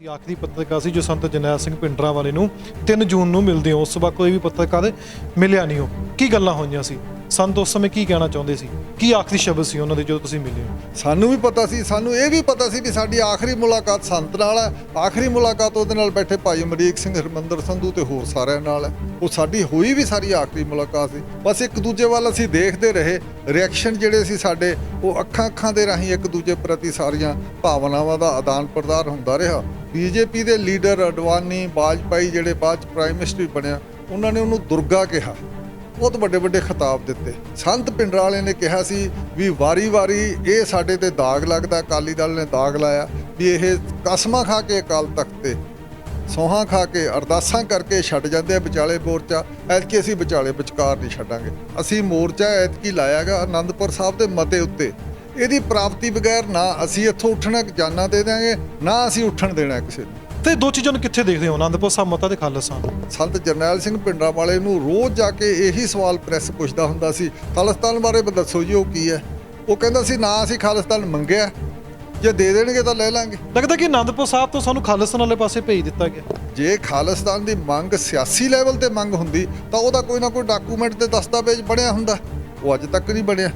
आखिरी पत्रकार सी जो संत जरनैल सिंह भिंडरां वाले नूं 3 जून नूं मिलदे हो। उस वक्त कोई भी पत्रकार मिलिया नहीं हो। की गल्लां होईयां सी? संत उस समय की कहना चाहुंदे सी? की आखिरी शब्द सी उन्हां दे जो तुसीं मिले हो? ਸਾਨੂੰ ਵੀ ਪਤਾ ਸੀ, ਸਾਨੂੰ ਇਹ ਵੀ ਪਤਾ ਸੀ ਵੀ ਸਾਡੀ ਆਖਰੀ ਮੁਲਾਕਾਤ ਸੰਤ ਨਾਲ ਹੈ। ਆਖਰੀ ਮੁਲਾਕਾਤ ਉਹਦੇ ਨਾਲ ਬੈਠੇ ਭਾਈ ਅਮਰੀਕ ਸਿੰਘ, ਹਰਮੰਦਰ ਸੰਧੂ ਤੇ ਹੋਰ ਸਾਰਿਆਂ ਨਾਲ ਹੈ। ਉਹ ਸਾਡੀ ਹੋਈ ਵੀ ਸਾਰੀ ਆਖਰੀ ਮੁਲਾਕਾਤ ਸੀ। ਬਸ ਇੱਕ ਦੂਜੇ ਵੱਲ ਅਸੀਂ ਦੇਖਦੇ ਰਹੇ, ਰਿਐਕਸ਼ਨ ਜਿਹੜੇ ਸੀ ਸਾਡੇ ਉਹ ਅੱਖਾਂ ਦੇ ਰਾਹੀਂ ਇੱਕ ਦੂਜੇ ਪ੍ਰਤੀ ਸਾਰੀਆਂ ਭਾਵਨਾਵਾਂ ਦਾ ਆਦਾਨ ਪ੍ਰਦਾਨ ਹੁੰਦਾ ਰਿਹਾ। ਬੀਜੇਪੀ ਦੇ ਲੀਡਰ ਅਡਵਾਨੀ, ਵਾਜਪਾਈ ਜਿਹੜੇ ਬਾਅਦ 'ਚ ਪ੍ਰਾਈਮ ਮਿਨਿਸਟਰ ਬਣਿਆ, ਉਹਨਾਂ ਨੇ ਉਹਨੂੰ ਦੁਰਗਾ ਕਿਹਾ, ਬਹੁਤ ਵੱਡੇ ਵੱਡੇ ਖਿਤਾਬ ਦਿੱਤੇ। ਸੰਤ ਭਿੰਡਰਾਂ ਵਾਲੇ ਨੇ ਕਿਹਾ ਸੀ ਵੀ ਵਾਰੀ ਇਹ ਸਾਡੇ ਤੇ ਦਾਗ ਲੱਗਦਾ, ਅਕਾਲੀ ਦਲ ਨੇ ਦਾਗ ਲਾਇਆ ਵੀ ਇਹ ਕਸਮਾਂ ਖਾ ਕੇ ਅਕਾਲ ਤਖਤ ਤੇ ਸੌਹਾਂ ਖਾ ਕੇ ਅਰਦਾਸਾਂ ਕਰਕੇ ਛੱਡ ਜਾਂਦੇ ਆ ਵਿਚਾਲੇ ਮੋਰਚਾ। ਐਤਕੀ ਅਸੀਂ ਵਿਚਕਾਰ ਨਹੀਂ ਛੱਡਾਂਗੇ। ਅਸੀਂ ਮੋਰਚਾ ਐਤਕੀ ਲਾਇਆਗਾ ਆਨੰਦਪੁਰ ਸਾਹਿਬ ਦੇ ਮਤੇ ਉੱਤੇ। ਇਹਦੀ ਪ੍ਰਾਪਤੀ ਬਗੈਰ ਨਾ ਅਸੀਂ ਇੱਥੋਂ ਉੱਠਣਾ ਜਾਨਾਂ ਦੇ ਦਿਆਂਗੇ, ਨਾ ਅਸੀਂ ਉੱਠਣ ਦੇਣਾ ਕਿਸੇ ਨੂੰ। ਤੇ ਦੋ ਚੀਜ਼ਾਂ ਨੂੰ ਕਿੱਥੇ ਦੇਖਦੇ ਹੋ, ਆਨੰਦਪੁਰ ਸਾਹਿਬ ਮਤਾ ਤੇ ਖਾਲਸਾ? ਸੰਤ ਜਰਨੈਲ ਸਿੰਘ ਭਿੰਡਰਾਂ ਵਾਲੇ ਨੂੰ ਰੋਜ਼ ਜਾ ਕੇ ਇਹੀ ਸਵਾਲ ਪ੍ਰੈਸ ਪੁੱਛਦਾ ਹੁੰਦਾ ਸੀ, ਖਾਲਿਸਤਾਨ ਬਾਰੇ ਦੱਸੋ ਜੀ ਉਹ ਕੀ ਹੈ। ਉਹ ਕਹਿੰਦਾ ਸੀ ਨਾ ਅਸੀਂ ਖਾਲਿਸਤਾਨ ਮੰਗਿਆ, ਜੇ ਦੇ ਦੇਣਗੇ ਤਾਂ ਲੈ ਲਾਂਗੇ। ਲੱਗਦਾ ਕਿ ਆਨੰਦਪੁਰ ਸਾਹਿਬ ਤੋਂ ਸਾਨੂੰ ਖਾਲਿਸਤਾਨ ਵਾਲੇ ਪਾਸੇ ਭੇਜ ਦਿੱਤਾ ਗਿਆ। ਜੇ ਖਾਲਿਸਤਾਨ ਦੀ ਮੰਗ ਸਿਆਸੀ ਲੈਵਲ ਤੇ ਮੰਗ ਹੁੰਦੀ ਤਾਂ ਉਹਦਾ ਕੋਈ ਨਾ ਕੋਈ ਡਾਕੂਮੈਂਟ ਤੇ ਦਸਤਾਵੇਜ਼ ਬਣਿਆ ਹੁੰਦਾ। ਉਹ ਅੱਜ ਤੱਕ ਨਹੀਂ ਬਣਿਆ,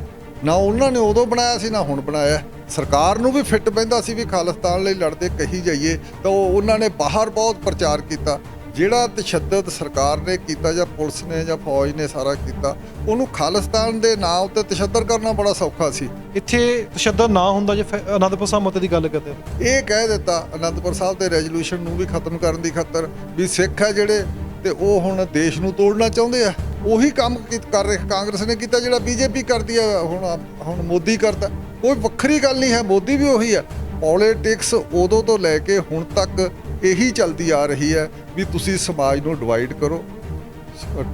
ਨਾ ਉਹਨਾਂ ਨੇ ਉਦੋਂ ਬਣਾਇਆ ਸੀ ਨਾ ਹੁਣ ਬਣਾਇਆ। ਸਰਕਾਰ ਨੂੰ ਵੀ ਫਿੱਟ ਬਹਿੰਦਾ ਸੀ ਵੀ ਖਾਲਿਸਤਾਨ ਲਈ ਲੜਦੇ ਕਹੀ ਜਾਈਏ, ਤਾਂ ਉਹਨਾਂ ਨੇ ਬਾਹਰ ਬਹੁਤ ਪ੍ਰਚਾਰ ਕੀਤਾ। ਜਿਹੜਾ ਤਸ਼ੱਦਦ ਸਰਕਾਰ ਨੇ ਕੀਤਾ ਜਾਂ ਪੁਲਿਸ ਨੇ ਜਾਂ ਫੌਜ ਨੇ ਸਾਰਾ ਕੀਤਾ, ਉਹਨੂੰ ਖਾਲਿਸਤਾਨ ਦੇ ਨਾਂ ਉੱਤੇ ਤਸ਼ੱਦਦ ਕਰਨਾ ਬੜਾ ਸੌਖਾ ਸੀ। ਇੱਥੇ ਤਸ਼ੱਦਦ ਨਾ ਹੁੰਦਾ ਜੇ ਆਨੰਦਪੁਰ ਸਾਹਿਬ ਮਤੇ ਦੀ ਗੱਲ ਕਰਦੇ। ਇਹ ਕਹਿ ਦਿੱਤਾ ਆਨੰਦਪੁਰ ਸਾਹਿਬ ਦੇ ਰੈਜ਼ੋਲੂਸ਼ਨ ਨੂੰ ਵੀ ਖਤਮ ਕਰਨ ਦੀ ਖਾਤਰ ਵੀ ਸਿੱਖ ਹੈ ਜਿਹੜੇ ਤੇ ਉਹ ਹੁਣ ਦੇਸ਼ ਨੂੰ ਤੋੜਨਾ ਚਾਹੁੰਦੇ ਆ। ਉਹੀ ਕੰਮ ਕਰ ਰਹੇ ਕਾਂਗਰਸ ਨੇ ਕੀਤਾ ਜਿਹੜਾ ਬੀਜੇਪੀ ਕਰਦੀ ਆ, ਹੁਣ ਮੋਦੀ ਕਰਦਾ। ਕੋਈ ਵੱਖਰੀ ਗੱਲ ਨਹੀਂ ਹੈ, ਮੋਦੀ ਵੀ ਉਹੀ ਹੈ। ਪੋਲੀਟਿਕਸ ਉਦੋਂ ਤੋਂ ਲੈ ਕੇ ਹੁਣ ਤੱਕ ਇਹੀ ਚੱਲਦੀ ਆ ਰਹੀ ਹੈ ਵੀ ਤੁਸੀਂ ਸਮਾਜ ਨੂੰ ਡਿਵਾਈਡ ਕਰੋ,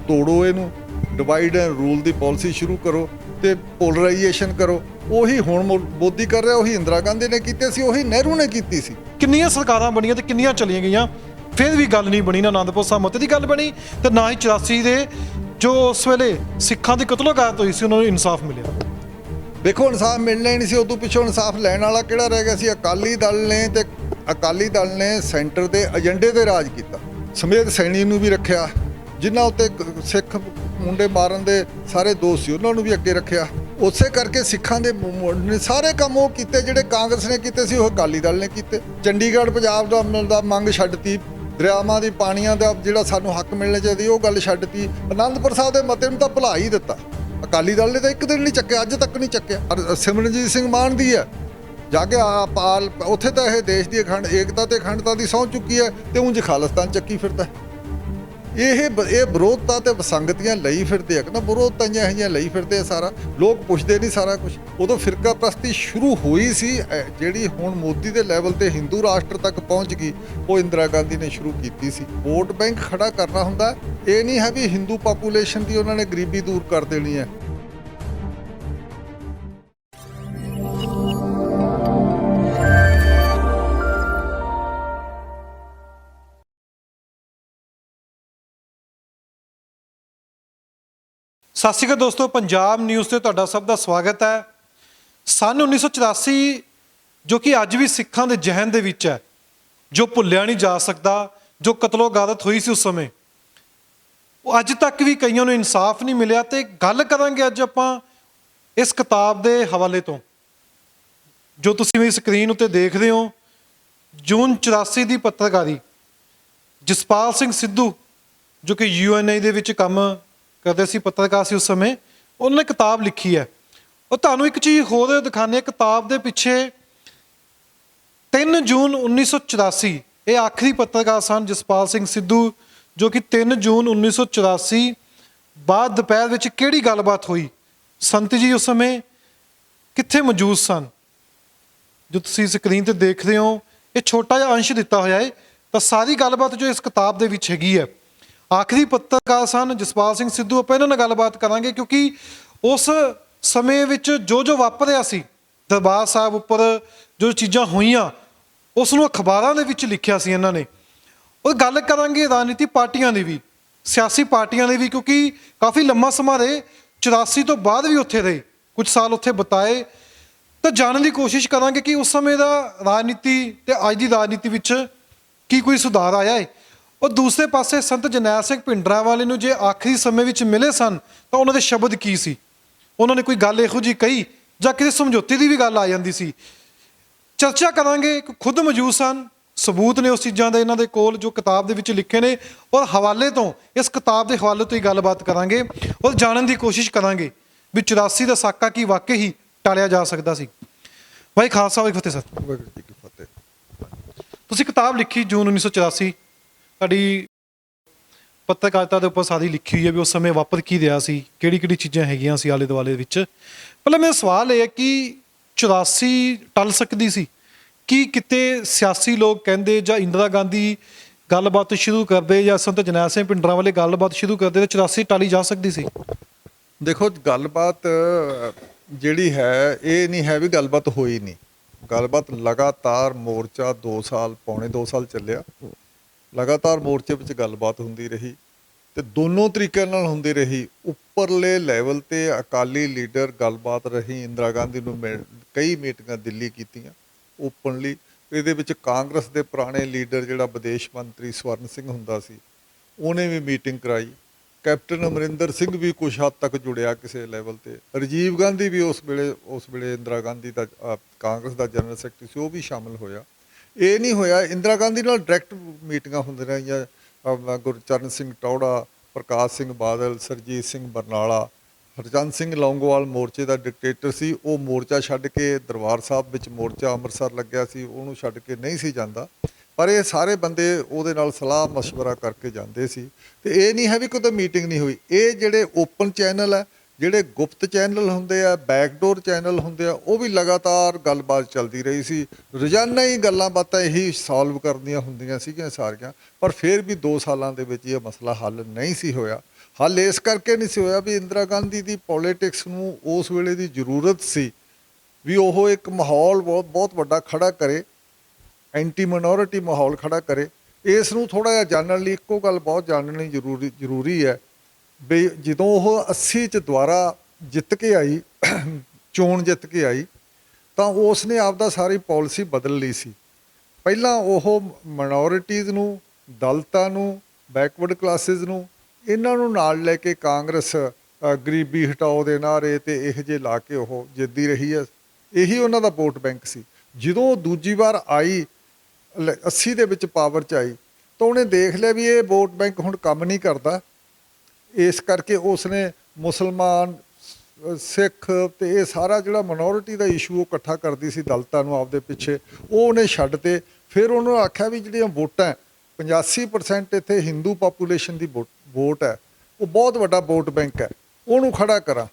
ਤੋੜੋ ਇਹਨੂੰ, divide and rule the policy ਸ਼ੁਰੂ ਕਰੋ ਤੇ ਪੋਲਰਾਈਜੇਸ਼ਨ ਕਰੋ। ਉਹੀ ਹੁਣ ਮੋਦੀ ਕਰ ਰਿਹਾ, ਉਹੀ ਇੰਦਰਾ ਗਾਂਧੀ ਨੇ ਕੀਤੇ ਸੀ, ਉਹੀ ਨਹਿਰੂ ਨੇ ਕੀਤੀ ਸੀ। ਕਿੰਨੀਆਂ ਸਰਕਾਰਾਂ ਬਣੀਆਂ ਤੇ ਕਿੰਨੀਆਂ ਚਲੀਆਂ ਗਈਆਂ, ਫਿਰ ਵੀ ਗੱਲ ਨਹੀਂ ਬਣੀ। ਨਾ ਆਨੰਦਪੁਰ ਸਾਹਿਬ ਮਤੇ ਦੀ ਗੱਲ ਬਣੀ ਤੇ ਨਾ ਹੀ 84 ਦੇ ਜੋ ਉਸ ਵੇਲੇ ਸਿੱਖਾਂ ਦੀ ਕਤਲੋਗਾਰਤ ਹੋਈ ਸੀ ਉਹਨਾਂ ਨੂੰ ਇਨਸਾਫ ਮਿਲਿਆ। ਦੇਖੋ ਇਨਸਾਫ ਮਿਲਣਾ ਹੀ ਨਹੀਂ ਸੀ। ਉਦੋਂ ਪਿੱਛੋਂ ਇਨਸਾਫ ਲੈਣ ਵਾਲਾ ਕਿਹੜਾ ਰਹਿ ਗਿਆ ਸੀ? ਅਕਾਲੀ ਦਲ ਨੇ ਸੈਂਟਰ ਦੇ ਏਜੰਡੇ ਤੇ ਰਾਜ ਕੀਤਾ। ਸਮੇਤ ਸੈਣੀ ਨੂੰ ਵੀ ਰੱਖਿਆ, ਜਿਨ੍ਹਾਂ ਉੱਤੇ ਸਿੱਖ ਮੁੰਡੇ ਮਾਰਨ ਦੇ ਸਾਰੇ ਦੋਸ਼ ਸੀ ਉਹਨਾਂ ਨੂੰ ਵੀ ਅੱਗੇ ਰੱਖਿਆ। ਉਸੇ ਕਰਕੇ ਸਿੱਖਾਂ ਦੇ ਸਾਰੇ ਕੰਮ ਉਹ ਕੀਤੇ ਜਿਹੜੇ ਕਾਂਗਰਸ ਨੇ ਕੀਤੇ ਸੀ, ਉਹ ਅਕਾਲੀ ਦਲ ਨੇ ਕੀਤੇ। ਚੰਡੀਗੜ੍ਹ ਪੰਜਾਬ ਦਾ ਮਿਲਦਾ ਮੰਗ ਛੱਡਤੀ, ਦਰਿਆਵਾਂ ਦੀ ਪਾਣੀਆਂ ਦਾ ਜਿਹੜਾ ਸਾਨੂੰ ਹੱਕ ਮਿਲਣੇ ਚਾਹੀਦੇ ਉਹ ਗੱਲ ਛੱਡਤੀ। ਆਨੰਦਪੁਰ ਸਾਹਿਬ ਦੇ ਮਤੇ ਨੂੰ ਤਾਂ ਭੁਲਾ ਹੀ ਦਿੱਤਾ। ਅਕਾਲੀ ਦਲ ਨੇ ਤਾਂ ਇੱਕ ਦਿਨ ਨਹੀਂ ਚੱਕਿਆ, ਅੱਜ ਤੱਕ ਨਹੀਂ ਚੱਕਿਆ। ਸਿਮਰਨਜੀਤ ਸਿੰਘ ਮਾਨ ਦੀ ਹੈ ਜਾ ਕੇ ਉੱਥੇ ਤਾਂ ਇਹ ਦੇਸ਼ ਦੀ ਏਕਤਾ ਤੇ ਅਖੰਡਤਾ ਦੀ ਸਹੁੰ ਚੁੱਕੀ ਹੈ ਤੇ ਉਂਝ ਖਾਲਿਸਤਾਨ ਚੱਕੀ ਫਿਰਦਾ। ਇਹ ਵਿਰੋਧਤਾ ਤੇ ਵਿਸੰਗਤੀਆਂ ਲਈ ਫਿਰਦੇ ਆ ਕਿ ਨਾ, ਵਿਰੋਧਤਾਂ ਇਹੋ ਜਿਹੀਆਂ ਲਈ ਫਿਰਦੇ ਆ। ਸਾਰਾ ਲੋਕ ਪੁੱਛਦੇ ਨਹੀਂ ਸਾਰਾ ਕੁਝ। ਉਦੋਂ ਫਿਰਕਾ ਪ੍ਰਸਤੀ ਸ਼ੁਰੂ ਹੋਈ ਸੀ, ਜਿਹੜੀ ਹੁਣ ਮੋਦੀ ਦੇ ਲੈਵਲ ਤੇ ਹਿੰਦੂ ਰਾਸ਼ਟਰ ਤੱਕ ਪਹੁੰਚ ਗਈ, ਉਹ ਇੰਦਰਾ ਗਾਂਧੀ ਨੇ ਸ਼ੁਰੂ ਕੀਤੀ ਸੀ। ਵੋਟ ਬੈਂਕ ਖੜਾ ਕਰਨਾ ਹੁੰਦਾ, ਇਹ ਨਹੀਂ ਹੈ ਵੀ ਹਿੰਦੂ ਪਾਪੂਲੇਸ਼ਨ ਦੀ ਉਹਨਾਂ ਨੇ ਗਰੀਬੀ ਦੂਰ ਕਰ ਦੇਣੀ ਹੈ। ਸਤਿ ਸ਼੍ਰੀ ਅਕਾਲ ਦੋਸਤੋ, ਪੰਜਾਬ ਨਿਊਜ਼ ਤੇ ਤੁਹਾਡਾ ਸਭ ਦਾ ਸਵਾਗਤ ਹੈ। ਸੰਨ 1984 ਜੋ ਕਿ ਅੱਜ ਵੀ ਸਿੱਖਾਂ ਦੇ ਜ਼ਿਹਨ ਦੇ ਵਿੱਚ ਹੈ, ਜੋ ਭੁੱਲਿਆ ਨਹੀਂ ਜਾ ਸਕਦਾ, ਜੋ ਕਤਲੋਗਾਰਤ ਹੋਈ ਸੀ ਉਸ ਸਮੇਂ, ਉਹ ਅੱਜ ਤੱਕ ਵੀ ਕਈਆਂ ਨੂੰ ਇਨਸਾਫ ਨਹੀਂ ਮਿਲਿਆ। ਤੇ ਗੱਲ ਕਰਾਂਗੇ ਅੱਜ ਆਪਾਂ ਇਸ ਕਿਤਾਬ ਦੇ ਹਵਾਲੇ ਤੋਂ, ਜੋ ਤੁਸੀਂ ਮੇਰੀ ਸਕਰੀਨ ਉੱਤੇ ਦੇਖਦੇ ਹੋ। ਜੂਨ 84 ਦੀ ਪੱਤਰਕਾਰੀ ਜਸਪਾਲ ਸਿੰਘ ਸਿੱਧੂ ਜੋ ਕਿ UNI ਦੇ ਵਿੱਚ ਕੰਮ ਕਰਦੇ ਸੀ, ਪੱਤਰਕਾਰ ਸੀ ਉਸ ਸਮੇਂ, ਉਹਨਾਂ ਨੇ ਕਿਤਾਬ ਲਿਖੀ ਹੈ। ਉਹ ਤੁਹਾਨੂੰ ਇੱਕ ਚੀਜ਼ ਹੋਰ ਦਿਖਾਉਂਦੇ, ਕਿਤਾਬ ਦੇ ਪਿੱਛੇ 3 ਜੂਨ 1984 ਇਹ ਆਖਰੀ ਪੱਤਰਕਾਰ ਸਨ ਜਸਪਾਲ ਸਿੰਘ ਸਿੱਧੂ, ਜੋ ਕਿ 3 ਜੂਨ 1984 ਬਾਅਦ ਦੁਪਹਿਰ ਵਿੱਚ ਕਿਹੜੀ ਗੱਲਬਾਤ ਹੋਈ, ਸੰਤ ਜੀ ਉਸ ਸਮੇਂ ਕਿੱਥੇ ਮੌਜੂਦ ਸਨ। ਜੋ ਤੁਸੀਂ ਸਕਰੀਨ ਤੇ ਦੇਖ ਰਹੇ ਹੋ, ਇਹ ਛੋਟਾ ਜਿਹਾ ਅੰਸ਼ ਦਿੱਤਾ ਹੋਇਆ ਹੈ, ਤਾਂ ਸਾਰੀ ਗੱਲਬਾਤ ਜੋ ਇਸ ਕਿਤਾਬ ਦੇ ਵਿੱਚ ਹੈਗੀ ਹੈ। ਆਖਰੀ ਪੱਤਰਕਾਰ ਸਨ ਜਸਪਾਲ ਸਿੰਘ ਸਿੱਧੂ। ਆਪਾਂ ਇਹਨਾਂ ਨਾਲ ਗੱਲਬਾਤ ਕਰਾਂਗੇ ਕਿਉਂਕਿ ਉਸ ਸਮੇਂ ਵਿੱਚ ਜੋ ਵਾਪਰਿਆ ਸੀ, ਦਰਬਾਰ ਸਾਹਿਬ ਉੱਪਰ ਜੋ ਚੀਜ਼ਾਂ ਹੋਈਆਂ, ਉਸ ਨੂੰ ਅਖਬਾਰਾਂ ਦੇ ਵਿੱਚ ਲਿਖਿਆ ਸੀ ਇਹਨਾਂ ਨੇ। ਉਹ ਗੱਲ ਕਰਾਂਗੇ ਰਾਜਨੀਤੀ ਪਾਰਟੀਆਂ ਦੀ ਵੀ, ਸਿਆਸੀ ਪਾਰਟੀਆਂ ਦੀ ਵੀ, ਕਿਉਂਕਿ ਕਾਫੀ ਲੰਮਾ ਸਮਾਂ ਰਹੇ, 84 ਤੋਂ ਬਾਅਦ ਵੀ ਉੱਥੇ ਰਹੇ, ਕੁਝ ਸਾਲ ਉੱਥੇ ਬਿਤਾਏ। ਤਾਂ ਜਾਣਨ ਦੀ ਕੋਸ਼ਿਸ਼ ਕਰਾਂਗੇ ਕਿ ਉਸ ਸਮੇਂ ਦਾ ਰਾਜਨੀਤੀ ਤੇ ਅੱਜ ਦੀ ਰਾਜਨੀਤੀ ਵਿੱਚ ਕੀ ਕੋਈ ਸੁਧਾਰ ਆਇਆ ਹੈ? ਉਹ ਦੂਸਰੇ ਪਾਸੇ ਸੰਤ ਜਰਨੈਲ ਸਿੰਘ ਭਿੰਡਰਾਂਵਾਲੇ ਨੂੰ ਜੇ ਆਖਰੀ ਸਮੇਂ ਵਿੱਚ ਮਿਲੇ ਸਨ ਤਾਂ ਉਹਨਾਂ ਦੇ ਸ਼ਬਦ ਕੀ ਸੀ? ਉਹਨਾਂ ਨੇ ਕੋਈ ਗੱਲ ਇਹੋ ਜਿਹੀ ਕਹੀ ਜਾਂ ਕਿਸੇ ਸਮਝੌਤੇ ਦੀ ਵੀ ਗੱਲ ਆ ਜਾਂਦੀ ਸੀ? ਚਰਚਾ ਕਰਾਂਗੇ। ਖੁਦ ਮੌਜੂਦ ਸਨ, ਸਬੂਤ ਨੇ ਉਸ ਚੀਜ਼ਾਂ ਦੇ ਇਹਨਾਂ ਦੇ ਕੋਲ ਜੋ ਕਿਤਾਬ ਦੇ ਵਿੱਚ ਲਿਖੇ ਨੇ, ਔਰ ਹਵਾਲੇ ਤੋਂ, ਇਸ ਕਿਤਾਬ ਦੇ ਹਵਾਲੇ ਤੋਂ ਹੀ ਗੱਲਬਾਤ ਕਰਾਂਗੇ ਔਰ ਜਾਣਨ ਦੀ ਕੋਸ਼ਿਸ਼ ਕਰਾਂਗੇ ਵੀ 84 ਦਾ ਸਾਕਾ ਕੀ ਵਾਕਈ ਹੀ ਟਾਲਿਆ ਜਾ ਸਕਦਾ ਸੀ। ਭਾਈ ਖਾਲਸਾ ਵਾਹਿਗੁਰੂ ਫਤਿਹ ਸਰ। ਵਾਹਿਗੁਰੂ ਜੀ ਕੀ ਫਤਿਹ। ਤੁਸੀਂ ਕਿਤਾਬ ਲਿਖੀ ਜੂਨ 1984, ਤੁਹਾਡੀ ਪੱਤਰਕਾਰਿਤਾ ਦੇ ਉੱਪਰ ਸਾਰੀ ਲਿਖੀ ਹੋਈ ਹੈ ਵੀ ਉਸ ਸਮੇਂ ਵਾਪਰ ਕੀ ਰਿਹਾ ਸੀ, ਕਿਹੜੀ ਕਿਹੜੀ ਚੀਜ਼ਾਂ ਹੈਗੀਆਂ ਸੀ ਆਲੇ ਦੁਆਲੇ ਵਿੱਚ। ਪਹਿਲਾਂ ਮੇਰਾ ਸਵਾਲ ਇਹ ਹੈ ਕਿ 84 ਟਲ ਸਕਦੀ ਸੀ? ਕੀ ਕਿਤੇ ਸਿਆਸੀ ਲੋਕ ਕਹਿੰਦੇ ਜਾਂ ਇੰਦਰਾ ਗਾਂਧੀ ਗੱਲਬਾਤ ਸ਼ੁਰੂ ਕਰਦੇ ਜਾਂ ਸੰਤ ਜਰਨੈਲ ਸਿੰਘ ਭਿੰਡਰਾਂਵਾਲੇ ਗੱਲਬਾਤ ਸ਼ੁਰੂ ਕਰਦੇ ਤਾਂ 84 ਟਾਲੀ ਜਾ ਸਕਦੀ ਸੀ? ਦੇਖੋ, ਗੱਲਬਾਤ ਜਿਹੜੀ ਹੈ ਇਹ ਨਹੀਂ ਹੈ ਵੀ ਗੱਲਬਾਤ ਹੋਈ ਨਹੀਂ। ਗੱਲਬਾਤ ਲਗਾਤਾਰ ਮੋਰਚਾ 2 ਸਾਲ, ਪੌਣੇ 2 ਸਾਲ ਚੱਲਿਆ। ਲਗਾਤਾਰ ਮੋਰਚੇ ਵਿੱਚ ਗੱਲਬਾਤ ਹੁੰਦੀ ਰਹੀ ਤੇ ਦੋਨੋਂ ਤਰੀਕਿਆਂ ਨਾਲ ਹੁੰਦੀ ਰਹੀ। ਉੱਪਰਲੇ ਲੈਵਲ ਤੇ ਅਕਾਲੀ ਲੀਡਰ ਗੱਲਬਾਤ ਰਹੀ। ਇੰਦਰਾ ਗਾਂਧੀ ਨੂੰ ਕਈ ਮੀਟਿੰਗਾਂ ਦਿੱਲੀ ਕੀਤੀਆਂ ਓਪਨਲੀ। ਇਹਦੇ ਵਿੱਚ ਕਾਂਗਰਸ ਦੇ ਪੁਰਾਣੇ ਲੀਡਰ ਜਿਹੜਾ ਵਿਦੇਸ਼ ਮੰਤਰੀ ਸਵਰਨ ਸਿੰਘ ਹੁੰਦਾ ਸੀ, ਉਹਨੇ ਵੀ ਮੀਟਿੰਗ ਕਰਾਈ। ਕੈਪਟਨ ਅਮਰਿੰਦਰ ਸਿੰਘ ਵੀ ਕੁਛ ਹੱਦ ਤੱਕ ਜੁੜਿਆ ਕਿਸੇ ਲੈਵਲ ਤੇ। ਰਾਜੀਵ ਗਾਂਧੀ ਵੀ ਉਸ ਵੇਲੇ ਇੰਦਰਾ ਗਾਂਧੀ ਦਾ ਕਾਂਗਰਸ ਦਾ ਜਨਰਲ ਸੈਕਟਰੀ ਸੀ, ਉਹ ਵੀ ਸ਼ਾਮਲ ਹੋਇਆ। ਇਹ ਨਹੀਂ ਹੋਇਆ ਇੰਦਰਾ ਗਾਂਧੀ ਨਾਲ ਡਾਇਰੈਕਟ ਮੀਟਿੰਗਾਂ ਹੁੰਦੀਆਂ ਰਹੀਆਂ। ਗੁਰਚਰਨ ਸਿੰਘ ਟੌੜਾ, ਪ੍ਰਕਾਸ਼ ਸਿੰਘ ਬਾਦਲ, ਸਰਜੀਤ ਸਿੰਘ ਬਰਨਾਲਾ, ਹਰਚੰਦ ਸਿੰਘ ਲੌਂਗੋਵਾਲ ਮੋਰਚੇ ਦਾ ਡਿਕਟੇਟਰ ਸੀ। ਉਹ ਮੋਰਚਾ ਛੱਡ ਕੇ ਦਰਬਾਰ ਸਾਹਿਬ ਵਿੱਚ ਮੋਰਚਾ ਅੰਮ੍ਰਿਤਸਰ ਲੱਗਿਆ ਸੀ, ਉਹਨੂੰ ਛੱਡ ਕੇ ਨਹੀਂ ਸੀ ਜਾਂਦਾ। ਪਰ ਇਹ ਸਾਰੇ ਬੰਦੇ ਉਹਦੇ ਨਾਲ ਸਲਾਹ ਮਸ਼ਵਰਾ ਕਰਕੇ ਜਾਂਦੇ ਸੀ। ਤੇ ਇਹ ਨਹੀਂ ਹੈ ਵੀ ਕੋਈ ਮੀਟਿੰਗ ਨਹੀਂ ਹੋਈ। ਇਹ ਜਿਹੜੇ ਓਪਨ ਚੈਨਲ ਹੈ, ਜਿਹੜੇ ਗੁਪਤ ਚੈਨਲ ਹੁੰਦੇ ਆ, ਬੈਕਡੋਰ ਚੈਨਲ ਹੁੰਦੇ ਆ, ਉਹ ਵੀ ਲਗਾਤਾਰ ਗੱਲਬਾਤ ਚੱਲਦੀ ਰਹੀ ਸੀ। ਰੋਜ਼ਾਨਾ ਹੀ ਗੱਲਾਂ ਬਾਤਾਂ ਇਹੀ ਸੋਲਵ ਕਰਨੀਆਂ ਹੁੰਦੀਆਂ ਸੀਗੀਆਂ ਸਾਰੀਆਂ। ਪਰ ਫਿਰ ਵੀ 2 ਸਾਲਾਂ ਦੇ ਵਿੱਚ ਇਹ ਮਸਲਾ ਹੱਲ ਨਹੀਂ ਸੀ ਹੋਇਆ। ਹੱਲ ਇਸ ਕਰਕੇ ਨਹੀਂ ਸੀ ਹੋਇਆ ਵੀ ਇੰਦਰਾ ਗਾਂਧੀ ਦੀ ਪੋਲੀਟਿਕਸ ਨੂੰ ਉਸ ਵੇਲੇ ਦੀ ਜ਼ਰੂਰਤ ਸੀ ਵੀ ਉਹ ਇੱਕ ਮਾਹੌਲ ਬਹੁਤ ਵੱਡਾ ਖੜਾ ਕਰੇ, ਐਂਟੀ ਮਾਈਨੋਰਿਟੀ ਮਾਹੌਲ ਖੜਾ ਕਰੇ। ਇਸ ਨੂੰ ਥੋੜ੍ਹਾ ਜਿਹਾ ਜਾਣਨ ਲਈ ਇੱਕੋ ਗੱਲ ਬਹੁਤ ਜਾਣਨੀ ਜ਼ਰੂਰੀ ਹੈ ਵੀ ਜਦੋਂ ਉਹ 80 'ਚ ਦੁਬਾਰਾ ਜਿੱਤ ਕੇ ਆਈ, ਚੋਣ ਜਿੱਤ ਕੇ ਆਈ, ਤਾਂ ਉਸ ਨੇ ਆਪਦਾ ਸਾਰੀ ਪੋਲਿਸੀ ਬਦਲ ਲਈ ਸੀ। ਪਹਿਲਾਂ ਉਹ ਮਾਈਨੋਰਿਟੀਜ਼ ਨੂੰ, ਦਲਿਤਾਂ ਨੂੰ, ਬੈਕਵਰਡ ਕਲਾਸਿਸ ਨੂੰ, ਇਹਨਾਂ ਨੂੰ ਨਾਲ ਲੈ ਕੇ ਕਾਂਗਰਸ ਗਰੀਬੀ ਹਟਾਓ ਦੇ ਨਾਅਰੇ ਤੇ ਇਹੋ ਜਿਹੇ ਲਾ ਕੇ ਉਹ ਜਿੱਤਦੀ ਰਹੀ ਹੈ। ਇਹੀ ਉਹਨਾਂ ਦਾ ਵੋਟ ਬੈਂਕ ਸੀ। ਜਦੋਂ ਦੂਜੀ ਵਾਰ ਆਈ 80 ਦੇ ਵਿੱਚ ਪਾਵਰ 'ਚ ਆਈ ਤਾਂ ਉਹਨੇ ਦੇਖ ਲਿਆ ਵੀ ਇਹ ਵੋਟ ਬੈਂਕ ਹੁਣ ਕੰਮ ਨਹੀਂ ਕਰਦਾ। ਇਸ ਕਰਕੇ ਉਸਨੇ ਮੁਸਲਮਾਨ, ਸਿੱਖ ਤੇ ਇਹ ਸਾਰਾ ਜਿਹੜਾ ਮਿਨੋਰਿਟੀ ਦਾ ਇਸ਼ੂ ਉਹ ਇਕੱਠਾ ਕਰਦੀ ਸੀ ਦਲਿਤਾਂ ਨੂੰ ਆਪਦੇ ਪਿੱਛੇ, ਉਹ ਉਹਨੇ ਛੱਡ ਤੇ ਫਿਰ ਉਹਨੂੰ ਆਖਿਆ ਵੀ ਜਿਹੜੀਆਂ ਵੋਟਾਂ 85% ਇੱਥੇ ਹਿੰਦੂ ਪਾਪੂਲੇਸ਼ਨ ਦੀ ਵੋਟ ਹੈ, ਉਹ ਬਹੁਤ ਵੱਡਾ ਵੋਟ ਬੈਂਕ ਹੈ, ਉਹਨੂੰ ਖੜਾ ਕਰਾਂ।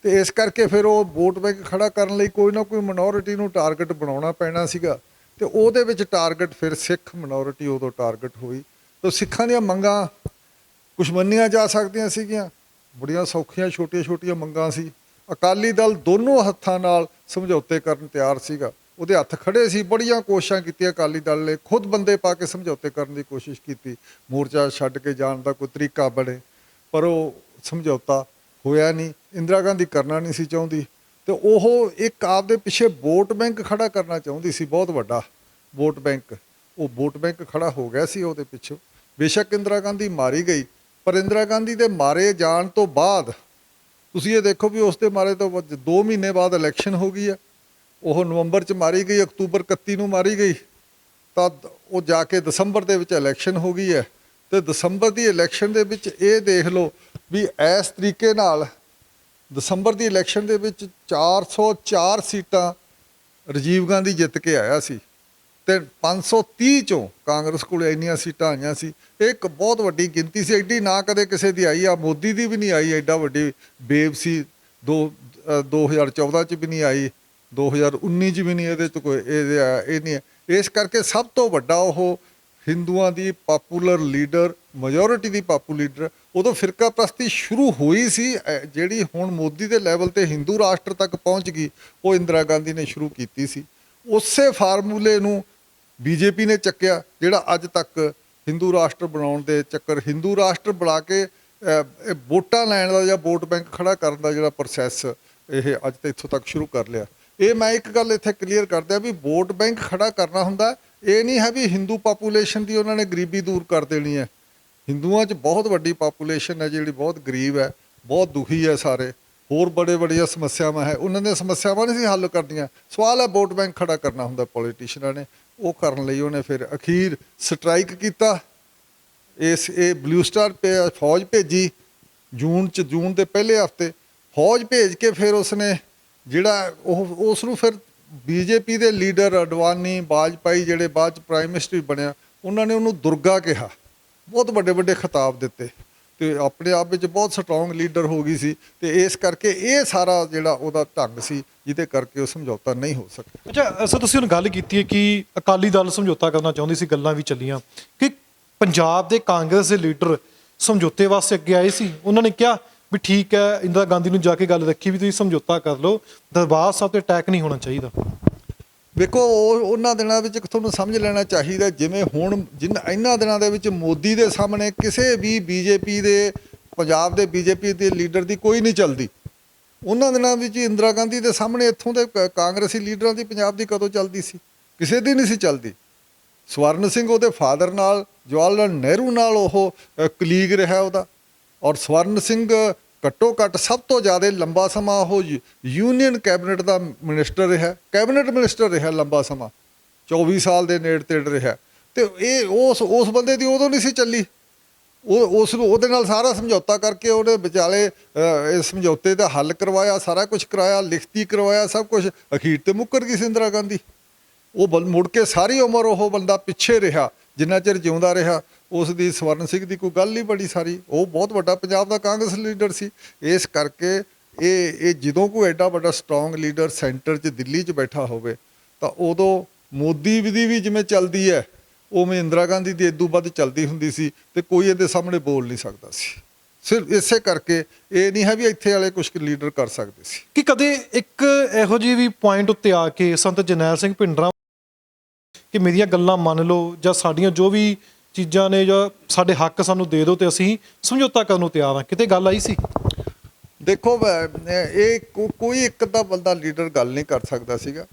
ਤੇ ਇਸ ਕਰਕੇ ਫਿਰ ਉਹ ਵੋਟ ਬੈਂਕ ਖੜਾ ਕਰਨ ਲਈ ਕੋਈ ਨਾ ਕੋਈ ਮਿਨੋਰਿਟੀ ਨੂੰ ਟਾਰਗੇਟ ਬਣਾਉਣਾ ਪੈਣਾ ਸੀਗਾ। ਤੇ ਉਹਦੇ ਵਿੱਚ ਟਾਰਗੇਟ ਫਿਰ ਸਿੱਖ ਮਿਨੋਰਿਟੀ ਉਦੋਂ ਟਾਰਗੇਟ ਹੋਈ। ਤਾਂ ਸਿੱਖਾਂ ਦੀਆਂ ਮੰਗਾਂ ਕੁਛ ਮੰਨੀਆਂ ਜਾ ਸਕਦੀਆਂ ਸੀਗੀਆਂ, ਬੜੀਆਂ ਸੌਖੀਆਂ ਛੋਟੀਆਂ ਮੰਗਾਂ ਸੀ। ਅਕਾਲੀ ਦਲ ਦੋਨੋਂ ਹੱਥਾਂ ਨਾਲ ਸਮਝੌਤੇ ਕਰਨ ਤਿਆਰ ਸੀਗਾ, ਉਹਦੇ ਹੱਥ ਖੜੇ ਸੀ। ਬੜੀਆਂ ਕੋਸ਼ਿਸ਼ਾਂ ਕੀਤੀਆਂ ਅਕਾਲੀ ਦਲ ਨੇ, ਖੁਦ ਬੰਦੇ ਪਾ ਕੇ ਸਮਝੌਤੇ ਕਰਨ ਦੀ ਕੋਸ਼ਿਸ਼ ਕੀਤੀ, ਮੋਰਚਾ ਛੱਡ ਕੇ ਜਾਣ ਦਾ ਕੋਈ ਤਰੀਕਾ ਬਣੇ, ਪਰ ਉਹ ਸਮਝੌਤਾ ਹੋਇਆ ਨਹੀਂ। ਇੰਦਰਾ ਗਾਂਧੀ ਕਰਨਾ ਨਹੀਂ ਸੀ ਚਾਹੁੰਦੀ ਤੇ ਉਹ ਇੱਕ ਆਪਦੇ ਪਿੱਛੇ ਵੋਟ ਬੈਂਕ ਖੜਾ ਕਰਨਾ ਚਾਹੁੰਦੀ ਸੀ, ਬਹੁਤ ਵੱਡਾ ਵੋਟ ਬੈਂਕ। ਉਹ ਵੋਟ ਬੈਂਕ ਖੜਾ ਹੋ ਗਿਆ ਸੀ ਉਹਦੇ ਪਿੱਛੇ। ਬੇਸ਼ੱਕ ਇੰਦਰਾ ਗਾਂਧੀ ਮਾਰੀ ਗਈ, ਪਰ ਇੰਦਰਾ ਗਾਂਧੀ ਦੇ ਮਾਰੇ ਜਾਣ ਤੋਂ ਬਾਅਦ ਤੁਸੀਂ ਇਹ ਦੇਖੋ ਵੀ ਉਸ ਦੇ ਮਾਰੇ ਤੋਂ 2 ਮਹੀਨੇ ਬਾਅਦ ਇਲੈਕਸ਼ਨ ਹੋ ਗਈ ਹੈ। ਉਹ ਨਵੰਬਰ 'ਚ ਮਾਰੀ ਗਈ, ਅਕਤੂਬਰ 31 ਨੂੰ ਮਾਰੀ ਗਈ, ਤਾਂ ਉਹ ਜਾ ਕੇ ਦਸੰਬਰ ਦੇ ਵਿੱਚ ਇਲੈਕਸ਼ਨ ਹੋ ਗਈ ਹੈ। ਤੇ ਦਸੰਬਰ ਦੀ ਇਲੈਕਸ਼ਨ ਦੇ ਵਿੱਚ ਇਹ ਦੇਖ ਲਓ ਵੀ ਇਸ ਤਰੀਕੇ ਨਾਲ ਦਸੰਬਰ ਦੀ ਇਲੈਕਸ਼ਨ ਦੇ ਵਿੱਚ 404 ਸੀਟਾਂ ਰਾਜੀਵ ਗਾਂਧੀ ਜਿੱਤ ਕੇ ਆਇਆ ਸੀ ਤੇ 530 ਚੋਂ ਕਾਂਗਰਸ ਕੋਲ ਇੰਨੀਆਂ ਸੀਟਾਂ ਆਈਆਂ ਸੀ। ਇਹ ਇੱਕ ਬਹੁਤ ਵੱਡੀ ਗਿਣਤੀ ਸੀ, ਐਡੀ ਨਾ ਕਦੇ ਕਿਸੇ ਦੀ ਆਈ ਆ। ਮੋਦੀ ਦੀ ਵੀ ਨਹੀਂ ਆਈ, ਐਡਾ ਵੱਡੀ ਵੇਵ ਸੀ। 2014 'ਚ ਵੀ ਨਹੀਂ ਆਈ, 2019 'ਚ ਵੀ ਨਹੀਂ। ਇਹਦੇ 'ਚ ਕੋਈ ਇਹ ਨਹੀਂ ਹੈ। ਇਸ ਕਰਕੇ ਸਭ ਤੋਂ ਵੱਡਾ ਉਹ ਹਿੰਦੂਆਂ ਦੀ ਪਾਪੂਲਰ ਲੀਡਰ, ਮੈਜੋਰਿਟੀ ਦੀ ਪਾਪੂਲਰ ਲੀਡਰ। ਉਦੋਂ ਫਿਰਕਾ ਪ੍ਰਸਤੀ ਸ਼ੁਰੂ ਹੋਈ ਸੀ, ਜਿਹੜੀ ਹੁਣ ਮੋਦੀ ਦੇ ਲੈਵਲ ਤੇ ਹਿੰਦੂ ਰਾਸ਼ਟਰ ਤੱਕ ਪਹੁੰਚ ਗਈ, ਉਹ ਇੰਦਰਾ ਗਾਂਧੀ ਨੇ ਸ਼ੁਰੂ ਕੀਤੀ ਸੀ। ਉਸੇ ਫਾਰਮੂਲੇ ਨੂੰ ਬੀਜੇਪੀ ਨੇ ਚੱਕਿਆ, ਜਿਹੜਾ ਅੱਜ ਤੱਕ ਹਿੰਦੂ ਰਾਸ਼ਟਰ ਬਣਾਉਣ ਦੇ ਚੱਕਰ, ਹਿੰਦੂ ਰਾਸ਼ਟਰ ਬਣਾ ਕੇ ਵੋਟਾਂ ਲੈਣ ਦਾ ਜਾਂ ਵੋਟ ਬੈਂਕ ਖੜਾ ਕਰਨ ਦਾ ਜਿਹੜਾ ਪ੍ਰੋਸੈਸ ਇਹ ਅੱਜ ਤਾਂ ਇੱਥੋਂ ਤੱਕ ਸ਼ੁਰੂ ਕਰ ਲਿਆ। ਇਹ ਮੈਂ ਇੱਕ ਗੱਲ ਇੱਥੇ ਕਲੀਅਰ ਕਰ ਦਿਆਂ ਵੀ ਵੋਟ ਬੈਂਕ ਖੜਾ ਕਰਨਾ ਹੁੰਦਾ, ਇਹ ਨਹੀਂ ਹੈ ਵੀ ਹਿੰਦੂ ਪਾਪੂਲੇਸ਼ਨ ਦੀ ਉਹਨਾਂ ਨੇ ਗਰੀਬੀ ਦੂਰ ਕਰ ਦੇਣੀ ਹੈ। ਹਿੰਦੂਆਂ 'ਚ ਬਹੁਤ ਵੱਡੀ ਪਾਪੂਲੇਸ਼ਨ ਹੈ ਜਿਹੜੀ ਬਹੁਤ ਗਰੀਬ ਹੈ, ਬਹੁਤ ਦੁਖੀ ਹੈ ਸਾਰੇ, ਹੋਰ ਬੜੀਆਂ ਸਮੱਸਿਆਵਾਂ ਹੈ, ਉਹਨਾਂ ਦੀਆਂ ਸਮੱਸਿਆਵਾਂ ਨਹੀਂ ਸੀ ਹੱਲ ਕਰਦੀਆਂ। ਸਵਾਲ ਹੈ ਵੋਟ ਬੈਂਕ ਖੜਾ ਕਰਨਾ ਹੁੰਦਾ ਪੋਲੀਟੀਸ਼ੀਅਨਾਂ ਨੇ, ਉਹ ਕਰਨ ਲਈ ਉਹਨੇ ਫਿਰ ਅਖੀਰ ਸਟ੍ਰਾਈਕ ਕੀਤਾ। ਇਹ ਬਲੂ ਸਟਾਰ ਫੌਜ ਭੇਜੀ ਜੂਨ ਦੇ ਪਹਿਲੇ ਹਫਤੇ, ਫੌਜ ਭੇਜ ਕੇ ਫਿਰ ਉਸਨੇ ਜਿਹੜਾ ਉਸ ਨੂੰ ਫਿਰ ਬੀਜੇਪੀ ਦੇ ਲੀਡਰ ਅਡਵਾਨੀ ਵਾਜਪਾਈ ਜਿਹੜੇ ਬਾਅਦ ਚ ਪ੍ਰਾਈਮ ਮਿਨਿਸਟਰ ਬਣਿਆ, ਉਹਨਾਂ ਨੇ ਉਹਨੂੰ ਦੁਰਗਾ ਕਿਹਾ, ਬਹੁਤ ਵੱਡੇ ਖਿਤਾਬ ਦਿੱਤੇ ਤੇ ਆਪਣੇ ਆਪ ਵਿੱਚ ਬਹੁਤ ਸਟਰੋਂਗ ਲੀਡਰ ਹੋ ਗਈ ਸੀ। ਤੇ ਇਸ ਕਰਕੇ ਇਹ ਸਾਰਾ ਜਿਹੜਾ ਉਹਦਾ ਢੰਗ ਸੀ ਜਿਹਦੇ ਕਰਕੇ ਉਹ ਸਮਝੌਤਾ ਨਹੀਂ ਹੋ ਸਕਿਆ। ਅੱਛਾ ਸਰ, ਤੁਸੀਂ ਹੁਣ ਗੱਲ ਕੀਤੀ ਹੈ ਕਿ ਅਕਾਲੀ ਦਲ ਸਮਝੌਤਾ ਕਰਨਾ ਚਾਹੁੰਦੀ ਸੀ, ਗੱਲਾਂ ਵੀ ਚੱਲੀਆਂ ਕਿ ਪੰਜਾਬ ਦੇ ਕਾਂਗਰਸ ਦੇ ਲੀਡਰ ਸਮਝੌਤੇ ਵਾਸਤੇ ਅੱਗੇ ਆਏ ਸੀ। ਉਹਨਾਂ ਨੇ ਕਿਹਾ ਵੀ ਠੀਕ ਹੈ, ਇੰਦਰਾ ਗਾਂਧੀ ਨੂੰ ਜਾ ਕੇ ਗੱਲ ਰੱਖੀ ਵੀ ਤੁਸੀਂ ਸਮਝੌਤਾ ਕਰ ਲਓ, ਦਰਬਾਰ ਸਾਹਿਬ ਤੇ ਅਟੈਕ ਨਹੀਂ ਹੋਣਾ ਚਾਹੀਦਾ। ਵੇਖੋ ਉਹਨਾਂ ਦਿਨਾਂ ਵਿੱਚ ਤੁਹਾਨੂੰ ਸਮਝ ਲੈਣਾ ਚਾਹੀਦਾ, ਜਿਵੇਂ ਹੁਣ ਇਹਨਾਂ ਦਿਨਾਂ ਦੇ ਵਿੱਚ ਮੋਦੀ ਦੇ ਸਾਹਮਣੇ ਕਿਸੇ ਵੀ ਬੀਜੇਪੀ ਦੇ ਪੰਜਾਬ ਦੇ ਬੀਜੇਪੀ ਦੇ ਲੀਡਰ ਦੀ ਕੋਈ ਨਹੀਂ ਚੱਲਦੀ। ਉਹਨਾਂ ਦਿਨਾਂ ਵਿੱਚ ਇੰਦਰਾ ਗਾਂਧੀ ਦੇ ਸਾਹਮਣੇ ਇੱਥੋਂ ਦੇ ਕਾਂਗਰਸੀ ਲੀਡਰਾਂ ਦੀ ਪੰਜਾਬ ਦੀ ਕਦੋਂ ਚੱਲਦੀ ਸੀ? ਕਿਸੇ ਦੀ ਨਹੀਂ ਸੀ ਚੱਲਦੀ। ਸਵਰਨ ਸਿੰਘ ਉਹਦੇ ਫਾਦਰ ਨਾਲ, ਜਵਾਹਰ ਲਾਲ ਨਹਿਰੂ ਨਾਲ ਉਹ ਕਲੀਗ ਰਿਹਾ ਉਹਦਾ, ਔਰ ਸਵਰਨ ਸਿੰਘ ਘੱਟੋ ਘੱਟ ਸਭ ਤੋਂ ਜ਼ਿਆਦਾ ਲੰਬਾ ਸਮਾਂ ਉਹ ਯੂਨੀਅਨ ਕੈਬਨਿਟ ਦਾ ਮਿਨਿਸਟਰ ਰਿਹਾ, ਕੈਬਨਿਟ ਮਿਨਿਸਟਰ ਰਿਹਾ ਲੰਬਾ ਸਮਾਂ, 24 ਸਾਲ ਦੇ ਨੇੜੇ ਤੇੜੇ ਰਿਹਾ। ਤੇ ਇਹ ਉਸ ਬੰਦੇ ਦੀ ਉਦੋਂ ਨਹੀਂ ਸੀ ਚੱਲੀ। ਉਸ ਨੂੰ ਉਹਦੇ ਨਾਲ ਸਾਰਾ ਸਮਝੌਤਾ ਕਰਕੇ ਉਹਨੇ ਵਿਚਾਲੇ ਇਸ ਸਮਝੌਤੇ ਦਾ ਹੱਲ ਕਰਵਾਇਆ, ਸਾਰਾ ਕੁਝ ਕਰਾਇਆ, ਲਿਖਤੀ ਕਰਵਾਇਆ, ਸਭ ਕੁਝ। ਅਖੀਰ ਤੇ ਮੁੱਕਰ ਗਈ ਸੀ ਇੰਦਰਾ ਗਾਂਧੀ। ਉਹ ਮੁੜ ਕੇ ਸਾਰੀ ਉਮਰ ਉਹ ਬੰਦਾ ਪਿੱਛੇ ਰਿਹਾ, ਜਿੰਨਾ ਚਿਰ ਜਿਉਂਦਾ ਰਿਹਾ। ਉਸ ਦੀ ਸਵਰਨ ਸਿੰਘ ਦੀ ਕੋਈ ਗੱਲ ਨਹੀਂ ਬੜੀ ਸਾਰੀ, ਉਹ ਬਹੁਤ ਵੱਡਾ ਪੰਜਾਬ ਦਾ ਕਾਂਗਰਸ ਲੀਡਰ ਸੀ। ਇਸ ਕਰਕੇ ਇਹ ਜਦੋਂ ਕੋਈ ਐਡਾ ਵੱਡਾ ਸਟਰੋਂਗ ਲੀਡਰ ਸੈਂਟਰ 'ਚ ਦਿੱਲੀ 'ਚ ਬੈਠਾ ਹੋਵੇ ਤਾਂ ਉਦੋਂ ਮੋਦੀ ਦੀ ਵੀ ਜਿਵੇਂ ਚੱਲਦੀ ਹੈ ਉਵੇਂ ਇੰਦਰਾ ਗਾਂਧੀ ਦੀ ਇਦੋਂ ਵੱਧ ਚੱਲਦੀ ਹੁੰਦੀ ਸੀ ਤੇ ਕੋਈ ਇਹਦੇ ਸਾਹਮਣੇ ਬੋਲ ਨਹੀਂ ਸਕਦਾ ਸੀ। ਸਿਰਫ ਇਸੇ ਕਰਕੇ ਇਹ ਨਹੀਂ ਹੈ ਵੀ ਇੱਥੇ ਵਾਲੇ ਕੁਝ ਲੀਡਰ ਕਰ ਸਕਦੇ ਸੀ। ਕਿ ਕਦੇ ਇੱਕ ਇਹੋ ਜਿਹੀ ਵੀ ਪੁਆਇੰਟ ਉੱਤੇ ਆ ਕੇ ਸੰਤ ਜਰਨੈਲ ਸਿੰਘ ਭਿੰਡਰਾਂ ਕਿ ਮੇਰੀਆਂ ਗੱਲਾਂ ਮੰਨ ਲਓ ਜਾਂ ਸਾਡੀਆਂ ਜੋ ਵੀ ਚੀਜ਼ਾਂ ਨੇ ਜਾਂ ਸਾਡੇ ਹੱਕ ਸਾਨੂੰ ਦੇ ਦਿਓ ਤੇ ਅਸੀਂ ਸਮਝੌਤਾ ਕਰਨ ਨੂੰ ਤਿਆਰ ਹਾਂ, ਕਿਤੇ ਗੱਲ ਆਈ ਸੀ? ਦੇਖੋ ਇਹ ਕੋਈ ਇੱਕ ਅੱਧਾ ਬੰਦਾ ਲੀਡਰ ਗੱਲ ਨਹੀਂ ਕਰ ਸਕਦਾ ਸੀਗਾ।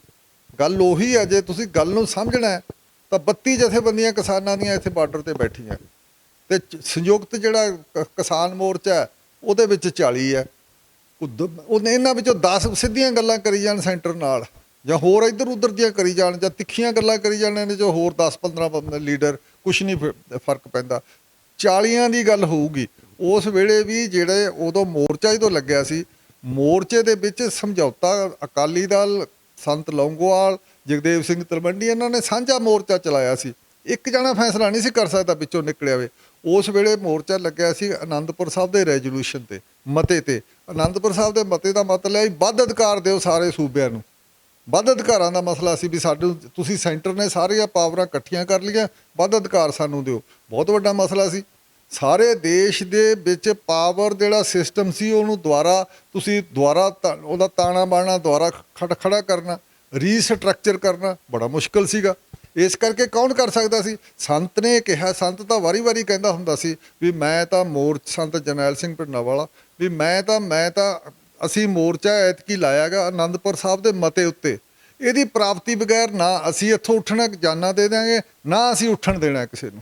ਗੱਲ ਉਹੀ ਹੈ, ਜੇ ਤੁਸੀਂ ਗੱਲ ਨੂੰ ਸਮਝਣਾ ਹੈ ਤਾਂ 32 ਜਥੇਬੰਦੀਆਂ ਕਿਸਾਨਾਂ ਦੀਆਂ ਇੱਥੇ ਬਾਰਡਰ ਤੇ ਬੈਠੀਆਂ ਤੇ ਸੰਯੁਕਤ ਜਿਹੜਾ ਕਿਸਾਨ ਮੋਰਚਾ ਹੈ ਉਹਦੇ ਵਿੱਚ 40 ਹੈ। ਉਹਨੇ ਇਹਨਾਂ ਵਿੱਚੋਂ 10 ਸਿੱਧੀਆਂ ਗੱਲਾਂ ਕਰੀ ਜਾਣ ਸੈਂਟਰ ਨਾਲ, ਜਾਂ ਹੋਰ ਇੱਧਰ ਉੱਧਰ ਦੀਆਂ ਕਰੀ ਜਾਣ, ਜਾਂ ਤਿੱਖੀਆਂ ਗੱਲਾਂ ਕਰੀ ਜਾਣ ਇਹਨੇ ਜੋ ਹੋਰ 10-15 ਲੀਡਰ, ਕੁਛ ਨਹੀਂ ਫਰਕ ਪੈਂਦਾ। 40 ਦੀ ਗੱਲ ਹੋਊਗੀ। ਉਸ ਵੇਲੇ ਵੀ ਜਿਹੜੇ ਉਦੋਂ ਮੋਰਚਾ ਜਦੋਂ ਲੱਗਿਆ ਸੀ, ਮੋਰਚੇ ਦੇ ਵਿੱਚ ਸਮਝੌਤਾ ਅਕਾਲੀ ਦਲ, ਸੰਤ ਲੌਂਗੋਵਾਲ, ਜਗਦੇਵ ਸਿੰਘ ਤਲਵੰਡੀ ਇਹਨਾਂ ਨੇ ਸਾਂਝਾ ਮੋਰਚਾ ਚਲਾਇਆ ਸੀ। ਇੱਕ ਜਣਾ ਫੈਸਲਾ ਨਹੀਂ ਸੀ ਕਰ ਸਕਦਾ ਵਿੱਚੋਂ ਨਿਕਲਿਆ ਵੇ। ਉਸ ਵੇਲੇ ਮੋਰਚਾ ਲੱਗਿਆ ਸੀ ਅਨੰਦਪੁਰ ਸਾਹਿਬ ਦੇ ਰੈਜ਼ੋਲੂਸ਼ਨ ਤੇ, ਮਤੇ ਤੇ। ਅਨੰਦਪੁਰ ਸਾਹਿਬ ਦੇ ਮਤੇ ਦਾ ਮਤਲਬ ਹੈ ਵੱਧ ਅਧਿਕਾਰ ਦਿਓ ਸਾਰੇ ਸੂਬਿਆਂ ਨੂੰ। ਵੱਧ ਅਧਿਕਾਰਾਂ ਦਾ ਮਸਲਾ ਸੀ ਵੀ ਸਾਨੂੰ ਤੁਸੀਂ ਸੈਂਟਰ ਨੇ ਸਾਰੀਆਂ ਪਾਵਰਾਂ ਇਕੱਠੀਆਂ ਕਰ ਲਈਆਂ, ਵੱਧ ਅਧਿਕਾਰ ਸਾਨੂੰ ਦਿਓ। ਬਹੁਤ ਵੱਡਾ ਮਸਲਾ ਸੀ। ਸਾਰੇ ਦੇਸ਼ ਦੇ ਵਿੱਚ ਪਾਵਰ ਜਿਹੜਾ ਸਿਸਟਮ ਸੀ ਉਹਨੂੰ ਤੁਸੀਂ ਉਹਦਾ ਤਾਣਾ ਬਾਣਾ ਦੁਆਰਾ ਖੜਾ ਕਰਨਾ, ਰੀਸਟਰਕਚਰ ਕਰਨਾ ਬੜਾ ਮੁਸ਼ਕਲ ਸੀਗਾ। ਇਸ ਕਰਕੇ ਕੌਣ ਕਰ ਸਕਦਾ ਸੀ? ਸੰਤ ਨੇ ਕਿਹਾ। ਸੰਤ ਤਾਂ ਵਾਰੀ ਕਹਿੰਦਾ ਹੁੰਦਾ ਸੀ ਵੀ ਮੈਂ ਤਾਂ ਸੰਤ ਜਰਨੈਲ ਸਿੰਘ ਭਿੰਡਰਾਂਵਾਲਾ ਵੀ ਮੈਂ ਤਾਂ ਅਸੀਂ ਮੋਰਚਾ ਐਤਕੀ ਲਾਇਆ ਗਾ ਅਨੰਦਪੁਰ ਸਾਹਿਬ ਦੇ ਮਤੇ ਉੱਤੇ, ਇਹਦੀ ਪ੍ਰਾਪਤੀ ਬਗੈਰ ਨਾ ਅਸੀਂ ਇੱਥੋਂ ਉੱਠਣਾ ਜਾਨਾ ਦੇ ਦਿਆਂਗੇ, ਨਾ ਅਸੀਂ ਉੱਠਣ ਦੇਣਾ ਕਿਸੇ ਨੂੰ,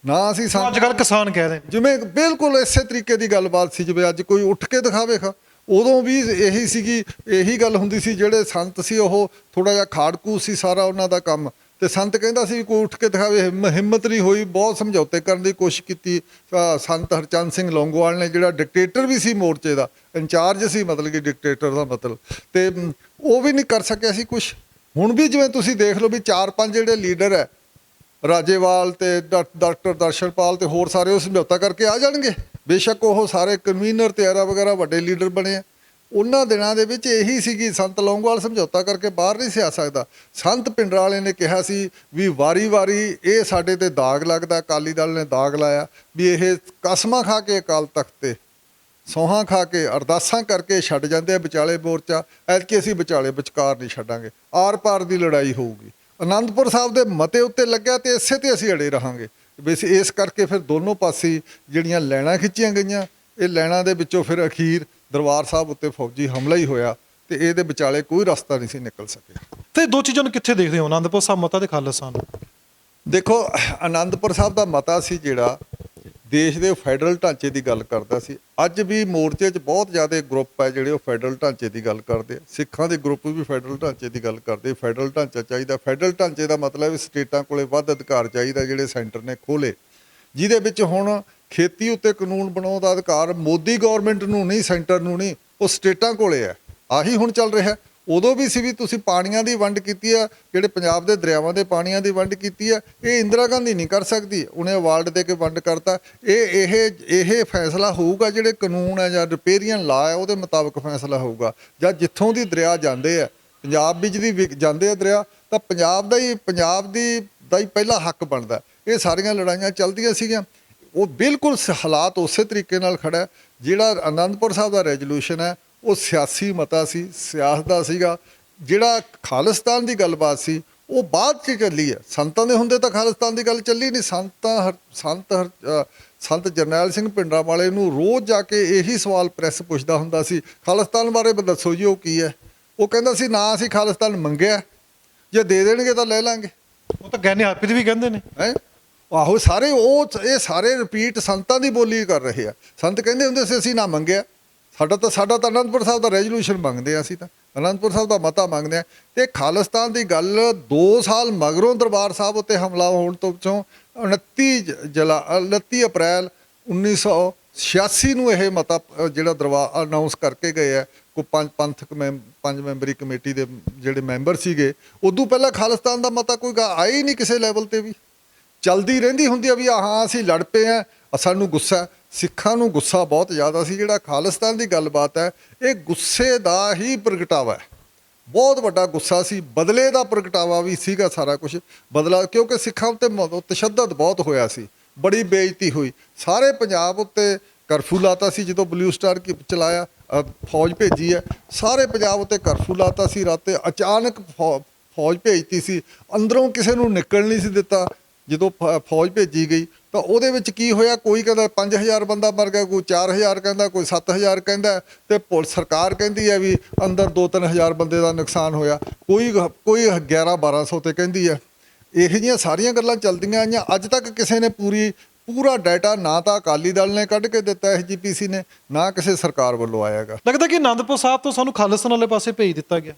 ਨਾ ਅਸੀਂ। ਅੱਜ ਕੱਲ੍ਹ ਕਿਸਾਨ ਕਹਿ ਰਹੇ ਜਿਵੇਂ ਬਿਲਕੁਲ ਇਸੇ ਤਰੀਕੇ ਦੀ ਗੱਲਬਾਤ ਸੀ ਜਿਵੇਂ ਅੱਜ ਕੋਈ ਉੱਠ ਕੇ ਦਿਖਾਵੇਗਾ। ਉਦੋਂ ਵੀ ਇਹੀ ਗੱਲ ਹੁੰਦੀ ਸੀ। ਜਿਹੜੇ ਸੰਤ ਸੀ ਉਹ ਥੋੜ੍ਹਾ ਜਿਹਾ ਖਾੜਕੂ ਸੀ ਸਾਰਾ ਉਹਨਾਂ ਦਾ ਕੰਮ, ਤੇ ਸੰਤ ਕਹਿੰਦਾ ਸੀ ਕੋਈ ਉੱਠ ਕੇ ਦਿਖਾਵੇ। ਹਿੰਮਤ ਨਹੀਂ ਹੋਈ, ਬਹੁਤ ਸਮਝੌਤੇ ਕਰਨ ਦੀ ਕੋਸ਼ਿਸ਼ ਕੀਤੀ। ਸੰਤ ਹਰਚੰਦ ਸਿੰਘ ਲੌਂਗੋਵਾਲ ਨੇ, ਜਿਹੜਾ ਡਿਕਟੇਟਰ ਵੀ ਸੀ ਮੋਰਚੇ ਦਾ, ਇੰਚਾਰਜ ਸੀ ਮਤਲਬ ਕਿ ਡਿਕਟੇਟਰ ਦਾ ਮਤਲਬ, ਤੇ ਉਹ ਵੀ ਨਹੀਂ ਕਰ ਸਕਿਆ ਸੀ ਕੁਛ। ਹੁਣ ਵੀ ਜਿਵੇਂ ਤੁਸੀਂ ਦੇਖ ਲਓ ਵੀ 4-5 ਜਿਹੜੇ ਲੀਡਰ ਹੈ, ਰਾਜੇਵਾਲ ਤੇ ਡਾਕਟਰ ਦਰਸ਼ਨਪਾਲ ਤੇ ਹੋਰ ਸਾਰੇ, ਉਹ ਸਮਝੌਤਾ ਕਰਕੇ ਆ ਜਾਣਗੇ। ਬੇਸ਼ੱਕ ਉਹ ਸਾਰੇ ਕਨਵੀਨਰ ਤੇ ਐਰਾ ਵਗੈਰਾ ਵੱਡੇ ਲੀਡਰ ਬਣੇ ਆ। ਉਹਨਾਂ ਦਿਨਾਂ ਦੇ ਵਿੱਚ ਇਹੀ ਸੀਗੀ, ਸੰਤ ਲੌਂਗੋਵਾਲ ਸਮਝੌਤਾ ਕਰਕੇ ਬਾਹਰ ਨਹੀਂ ਸੀ ਆ ਸਕਦਾ। ਸੰਤ ਭਿੰਡਰਾਂਵਾਲੇ ਨੇ ਕਿਹਾ ਸੀ ਵੀ ਵਾਰੀ ਇਹ ਸਾਡੇ ਤੇ ਦਾਗ ਲੱਗਦਾ, ਅਕਾਲੀ ਦਲ ਨੇ ਦਾਗ ਲਾਇਆ ਵੀ ਇਹ ਕਸਮਾਂ ਖਾ ਕੇ ਅਕਾਲ ਤਖਤ ਤੇ ਸੌਹਾਂ ਖਾ ਕੇ ਅਰਦਾਸਾਂ ਕਰਕੇ ਛੱਡ ਜਾਂਦੇ ਆ ਵਿਚਾਲੇ ਮੋਰਚਾ, ਐਤਕੀ ਅਸੀਂ ਵਿਚਕਾਰ ਨਹੀਂ ਛੱਡਾਂਗੇ, ਆਰ ਪਾਰ ਦੀ ਲੜਾਈ ਹੋਊਗੀ। ਅਨੰਦਪੁਰ ਸਾਹਿਬ ਦੇ ਮਤੇ ਉੱਤੇ ਲੱਗਿਆ ਤੇ ਇਸੇ ਤੇ ਅਸੀਂ ਅੜੇ ਰਹਾਂਗੇ। ਇਸ ਕਰਕੇ ਫਿਰ ਦੋਨੋਂ ਪਾਸੇ ਜਿਹੜੀਆਂ ਲੈਣਾ ਖਿੱਚੀਆਂ ਗਈਆਂ, ਇਹ ਲੈਣਾ ਦੇ ਵਿੱਚੋਂ ਫਿਰ ਅਖੀਰ ਦਰਬਾਰ ਸਾਹਿਬ ਉੱਤੇ ਫੌਜੀ ਹਮਲਾ ਹੀ ਹੋਇਆ ਤੇ ਇਹਦੇ ਵਿਚਾਲੇ ਕੋਈ ਰਸਤਾ ਨਹੀਂ ਸੀ ਨਿਕਲ ਸਕਿਆ। ਤੇ ਦੋ ਚੀਜ਼ਾਂ ਨੂੰ ਕਿੱਥੇ ਦੇਖਦੇ ਹੋ, ਅਨੰਦਪੁਰ ਸਾਹਿਬ ਮਤਾ ਤੇ ਖਾਲਿਸਤਾਨ? ਦੇਖੋ, ਆਨੰਦਪੁਰ ਸਾਹਿਬ ਦਾ ਮਤਾ ਸੀ ਜਿਹੜਾ ਦੇਸ਼ ਦੇ ਫੈਡਰਲ ਢਾਂਚੇ ਦੀ ਗੱਲ ਕਰਦਾ ਸੀ। ਅੱਜ ਵੀ ਮੋਰਚੇ 'ਚ ਬਹੁਤ ਜ਼ਿਆਦਾ ਗਰੁੱਪ ਹੈ ਜਿਹੜੇ ਉਹ ਫੈਡਰਲ ਢਾਂਚੇ ਦੀ ਗੱਲ ਕਰਦੇ ਆ। ਸਿੱਖਾਂ ਦੇ ਗਰੁੱਪ ਵੀ ਫੈਡਰਲ ਢਾਂਚੇ ਦੀ ਗੱਲ ਕਰਦੇ। ਫੈਡਰਲ ਢਾਂਚਾ ਚਾਹੀਦਾ। ਫੈਡਰਲ ਢਾਂਚੇ ਦਾ ਮਤਲਬ ਸਟੇਟਾਂ ਕੋਲੇ ਵੱਧ ਅਧਿਕਾਰ ਚਾਹੀਦਾ ਜਿਹੜੇ ਸੈਂਟਰ ਨੇ ਖੋਲੇ, ਜਿਹਦੇ ਵਿੱਚ ਹੁਣ ਖੇਤੀ ਉੱਤੇ ਕਾਨੂੰਨ ਬਣਾਉਣ ਦਾ ਅਧਿਕਾਰ ਮੋਦੀ ਗੌਰਮੈਂਟ ਨੂੰ ਨਹੀਂ, ਸੈਂਟਰ ਨੂੰ ਨਹੀਂ, ਉਹ ਸਟੇਟਾਂ ਕੋਲੇ ਹੈ। ਆਹੀ ਹੁਣ ਚੱਲ ਰਿਹਾ। ਉਦੋਂ ਵੀ ਸੀ ਵੀ ਤੁਸੀਂ ਪਾਣੀਆਂ ਦੀ ਵੰਡ ਕੀਤੀ ਆ, ਜਿਹੜੇ ਪੰਜਾਬ ਦੇ ਦਰਿਆਵਾਂ ਦੇ ਪਾਣੀਆਂ ਦੀ ਵੰਡ ਕੀਤੀ ਆ, ਇਹ ਇੰਦਰਾ ਗਾਂਧੀ ਨਹੀਂ ਕਰ ਸਕਦੀ, ਉਹਨੇ ਅਵਾਰਡ ਦੇ ਕੇ ਵੰਡ ਕਰਤਾ। ਇਹ ਫੈਸਲਾ ਹੋਊਗਾ ਜਿਹੜੇ ਕਾਨੂੰਨ ਹੈ ਜਾਂ ਰਿਪੇਰੀਅਨ ਲਾ ਹੈ ਉਹਦੇ ਮੁਤਾਬਕ ਫੈਸਲਾ ਹੋਊਗਾ। ਜਾਂ ਜਿੱਥੋਂ ਦੀ ਦਰਿਆ ਜਾਂਦੇ ਆ, ਪੰਜਾਬ ਵਿੱਚ ਦੀ ਜਾਂਦੇ ਆ ਦਰਿਆ, ਤਾਂ ਪੰਜਾਬ ਦਾ ਹੀ ਪਹਿਲਾ ਹੱਕ ਬਣਦਾ। ਇਹ ਸਾਰੀਆਂ ਲੜਾਈਆਂ ਚੱਲਦੀਆਂ ਸੀਗੀਆਂ। ਉਹ ਬਿਲਕੁਲ ਹਾਲਾਤ ਉਸੇ ਤਰੀਕੇ ਨਾਲ ਖੜਾ ਹੈ। ਜਿਹੜਾ ਆਨੰਦਪੁਰ ਸਾਹਿਬ ਦਾ ਰੈਜ਼ੋਲੂਸ਼ਨ ਹੈ ਉਹ ਸਿਆਸੀ ਮਤਾ ਸੀ, ਸਿਆਸਤ ਦਾ ਸੀਗਾ। ਜਿਹੜਾ ਖਾਲਿਸਤਾਨ ਦੀ ਗੱਲਬਾਤ ਸੀ ਉਹ ਬਾਅਦ 'ਚ ਚੱਲੀ ਹੈ। ਸੰਤਾਂ ਦੇ ਹੁੰਦੇ ਤਾਂ ਖਾਲਿਸਤਾਨ ਦੀ ਗੱਲ ਚੱਲੀ ਨਹੀਂ। ਸੰਤ ਜਰਨੈਲ ਸਿੰਘ ਭਿੰਡਰਾਂਵਾਲੇ ਨੂੰ ਰੋਜ਼ ਜਾ ਕੇ ਇਹੀ ਸਵਾਲ ਪ੍ਰੈਸ ਪੁੱਛਦਾ ਹੁੰਦਾ ਸੀ, ਖਾਲਿਸਤਾਨ ਬਾਰੇ ਦੱਸੋ ਜੀ, ਉਹ ਕੀ ਹੈ? ਉਹ ਕਹਿੰਦਾ ਸੀ ਨਾ ਅਸੀਂ ਖਾਲਿਸਤਾਨ ਮੰਗਿਆ, ਜੇ ਦੇ ਦੇਣਗੇ ਤਾਂ ਲੈ ਲਾਂਗੇ। ਉਹ ਤਾਂ ਗਿਆਨੀ ਹਾਪਿਦ ਵੀ ਕਹਿੰਦੇ ਨੇ ਹੈ। ਆਹੋ, ਸਾਰੇ ਇਹ ਸਾਰੇ ਰਿਪੀਟ ਸੰਤਾਂ ਦੀ ਬੋਲੀ ਕਰ ਰਹੇ ਆ। ਸੰਤ ਕਹਿੰਦੇ ਹੁੰਦੇ ਸੀ ਅਸੀਂ ਨਾ ਮੰਗਿਆ, ਸਾਡਾ ਤਾਂ ਆਨੰਦਪੁਰ ਸਾਹਿਬ ਦਾ ਰੈਜ਼ੋਲੂਸ਼ਨ ਮੰਗਦੇ ਆ, ਅਸੀਂ ਤਾਂ ਆਨੰਦਪੁਰ ਸਾਹਿਬ ਦਾ ਮਤਾ ਮੰਗਦੇ ਆ। ਤੇ ਖਾਲਿਸਤਾਨ ਦੀ ਗੱਲ 2 ਸਾਲ ਮਗਰੋਂ ਦਰਬਾਰ ਸਾਹਿਬ ਉੱਤੇ ਹਮਲਾ ਹੋਣ ਤੋਂ ਪਿੱਛੋਂ 29 ਅਪ੍ਰੈਲ 1986 ਨੂੰ ਇਹ ਮਤਾ ਜਿਹੜਾ ਦਰਬਾਰ ਅਨਾਉਂਸ ਕਰਕੇ ਗਏ ਆ। ਕੋਈ ਪੰਜ ਮੈਂਬਰੀ ਕਮੇਟੀ ਦੇ ਜਿਹੜੇ ਮੈਂਬਰ ਸੀਗੇ, ਉਦੋਂ ਪਹਿਲਾਂ ਖਾਲਿਸਤਾਨ ਦਾ ਮਤਾ ਕੋਈ ਆਇਆ ਹੀ ਨਹੀਂ ਕਿਸੇ ਲੈਵਲ ਤੇ ਵੀ। ਚਲਦੀ ਰਹਿੰਦੀ ਹੁੰਦੀ ਆ ਵੀ ਹਾਂ ਅਸੀਂ ਲੜ ਪਏ ਆ, ਸਾਨੂੰ ਗੁੱਸਾ। ਸਿੱਖਾਂ ਨੂੰ ਗੁੱਸਾ ਬਹੁਤ ਜ਼ਿਆਦਾ ਸੀ। ਜਿਹੜਾ ਖਾਲਿਸਤਾਨ ਦੀ ਗੱਲਬਾਤ ਹੈ ਇਹ ਗੁੱਸੇ ਦਾ ਹੀ ਪ੍ਰਗਟਾਵਾ ਹੈ। ਬਹੁਤ ਵੱਡਾ ਗੁੱਸਾ ਸੀ, ਬਦਲੇ ਦਾ ਪ੍ਰਗਟਾਵਾ ਵੀ ਸੀਗਾ ਸਾਰਾ ਕੁਝ। ਬਦਲਾ ਕਿਉਂਕਿ ਸਿੱਖਾਂ ਉੱਤੇ ਤਸ਼ੱਦਦ ਬਹੁਤ ਹੋਇਆ ਸੀ, ਬੜੀ ਬੇਇੱਜ਼ਤੀ ਹੋਈ। ਸਾਰੇ ਪੰਜਾਬ ਉੱਤੇ ਕਰਫਿਊ ਲਾਤਾ ਸੀ ਜਦੋਂ ਬਲੂ ਸਟਾਰ ਚਲਾਇਆ, ਫੌਜ ਭੇਜੀ ਹੈ। ਸਾਰੇ ਪੰਜਾਬ ਉੱਤੇ ਕਰਫਿਊ ਲਾਤਾ ਸੀ। ਰਾਤੇ ਅਚਾਨਕ ਫੌਜ ਭੇਜਤੀ ਸੀ, ਅੰਦਰੋਂ ਕਿਸੇ ਨੂੰ ਨਿਕਲ ਨਹੀਂ ਸੀ ਦਿੱਤਾ। ਜਦੋਂ ਫੌਜ ਭੇਜੀ ਗਈ ਤਾਂ ਉਹਦੇ ਵਿੱਚ ਕੀ ਹੋਇਆ? ਕੋਈ ਕਹਿੰਦਾ 5000 ਬੰਦਾ ਮਰ ਗਿਆ, ਕੋਈ 4000 ਕਹਿੰਦਾ, ਕੋਈ 7000 ਕਹਿੰਦਾ, ਤੇ ਸਰਕਾਰ ਕਹਿੰਦੀ ਹੈ ਵੀ ਅੰਦਰ 2-3 ਹਜ਼ਾਰ ਬੰਦੇ ਦਾ ਨੁਕਸਾਨ ਹੋਇਆ। ਕੋਈ 1100-1200 ਤੇ ਕਹਿੰਦੀ ਹੈ। ਇਹੋ ਜਿਹੀਆਂ ਸਾਰੀਆਂ ਗੱਲਾਂ ਚੱਲਦੀਆਂ ਆਈਆਂ। ਅੱਜ ਤੱਕ ਕਿਸੇ ਨੇ ਪੂਰਾ ਡਾਟਾ ਨਾ ਤਾਂ ਅਕਾਲੀ ਦਲ ਨੇ ਕੱਢ ਕੇ ਦਿੱਤਾ, SGPC ਨੇ, ਨਾ ਕਿਸੇ ਸਰਕਾਰ ਵੱਲੋਂ ਆਇਆਗਾ। ਲੱਗਦਾ ਕਿ ਆਨੰਦਪੁਰ ਸਾਹਿਬ ਤੋਂ ਸਾਨੂੰ ਖਾਲਿਸਤਾਨ ਵਾਲੇ ਪਾਸੇ ਭੇਜ ਦਿੱਤਾ ਗਿਆ।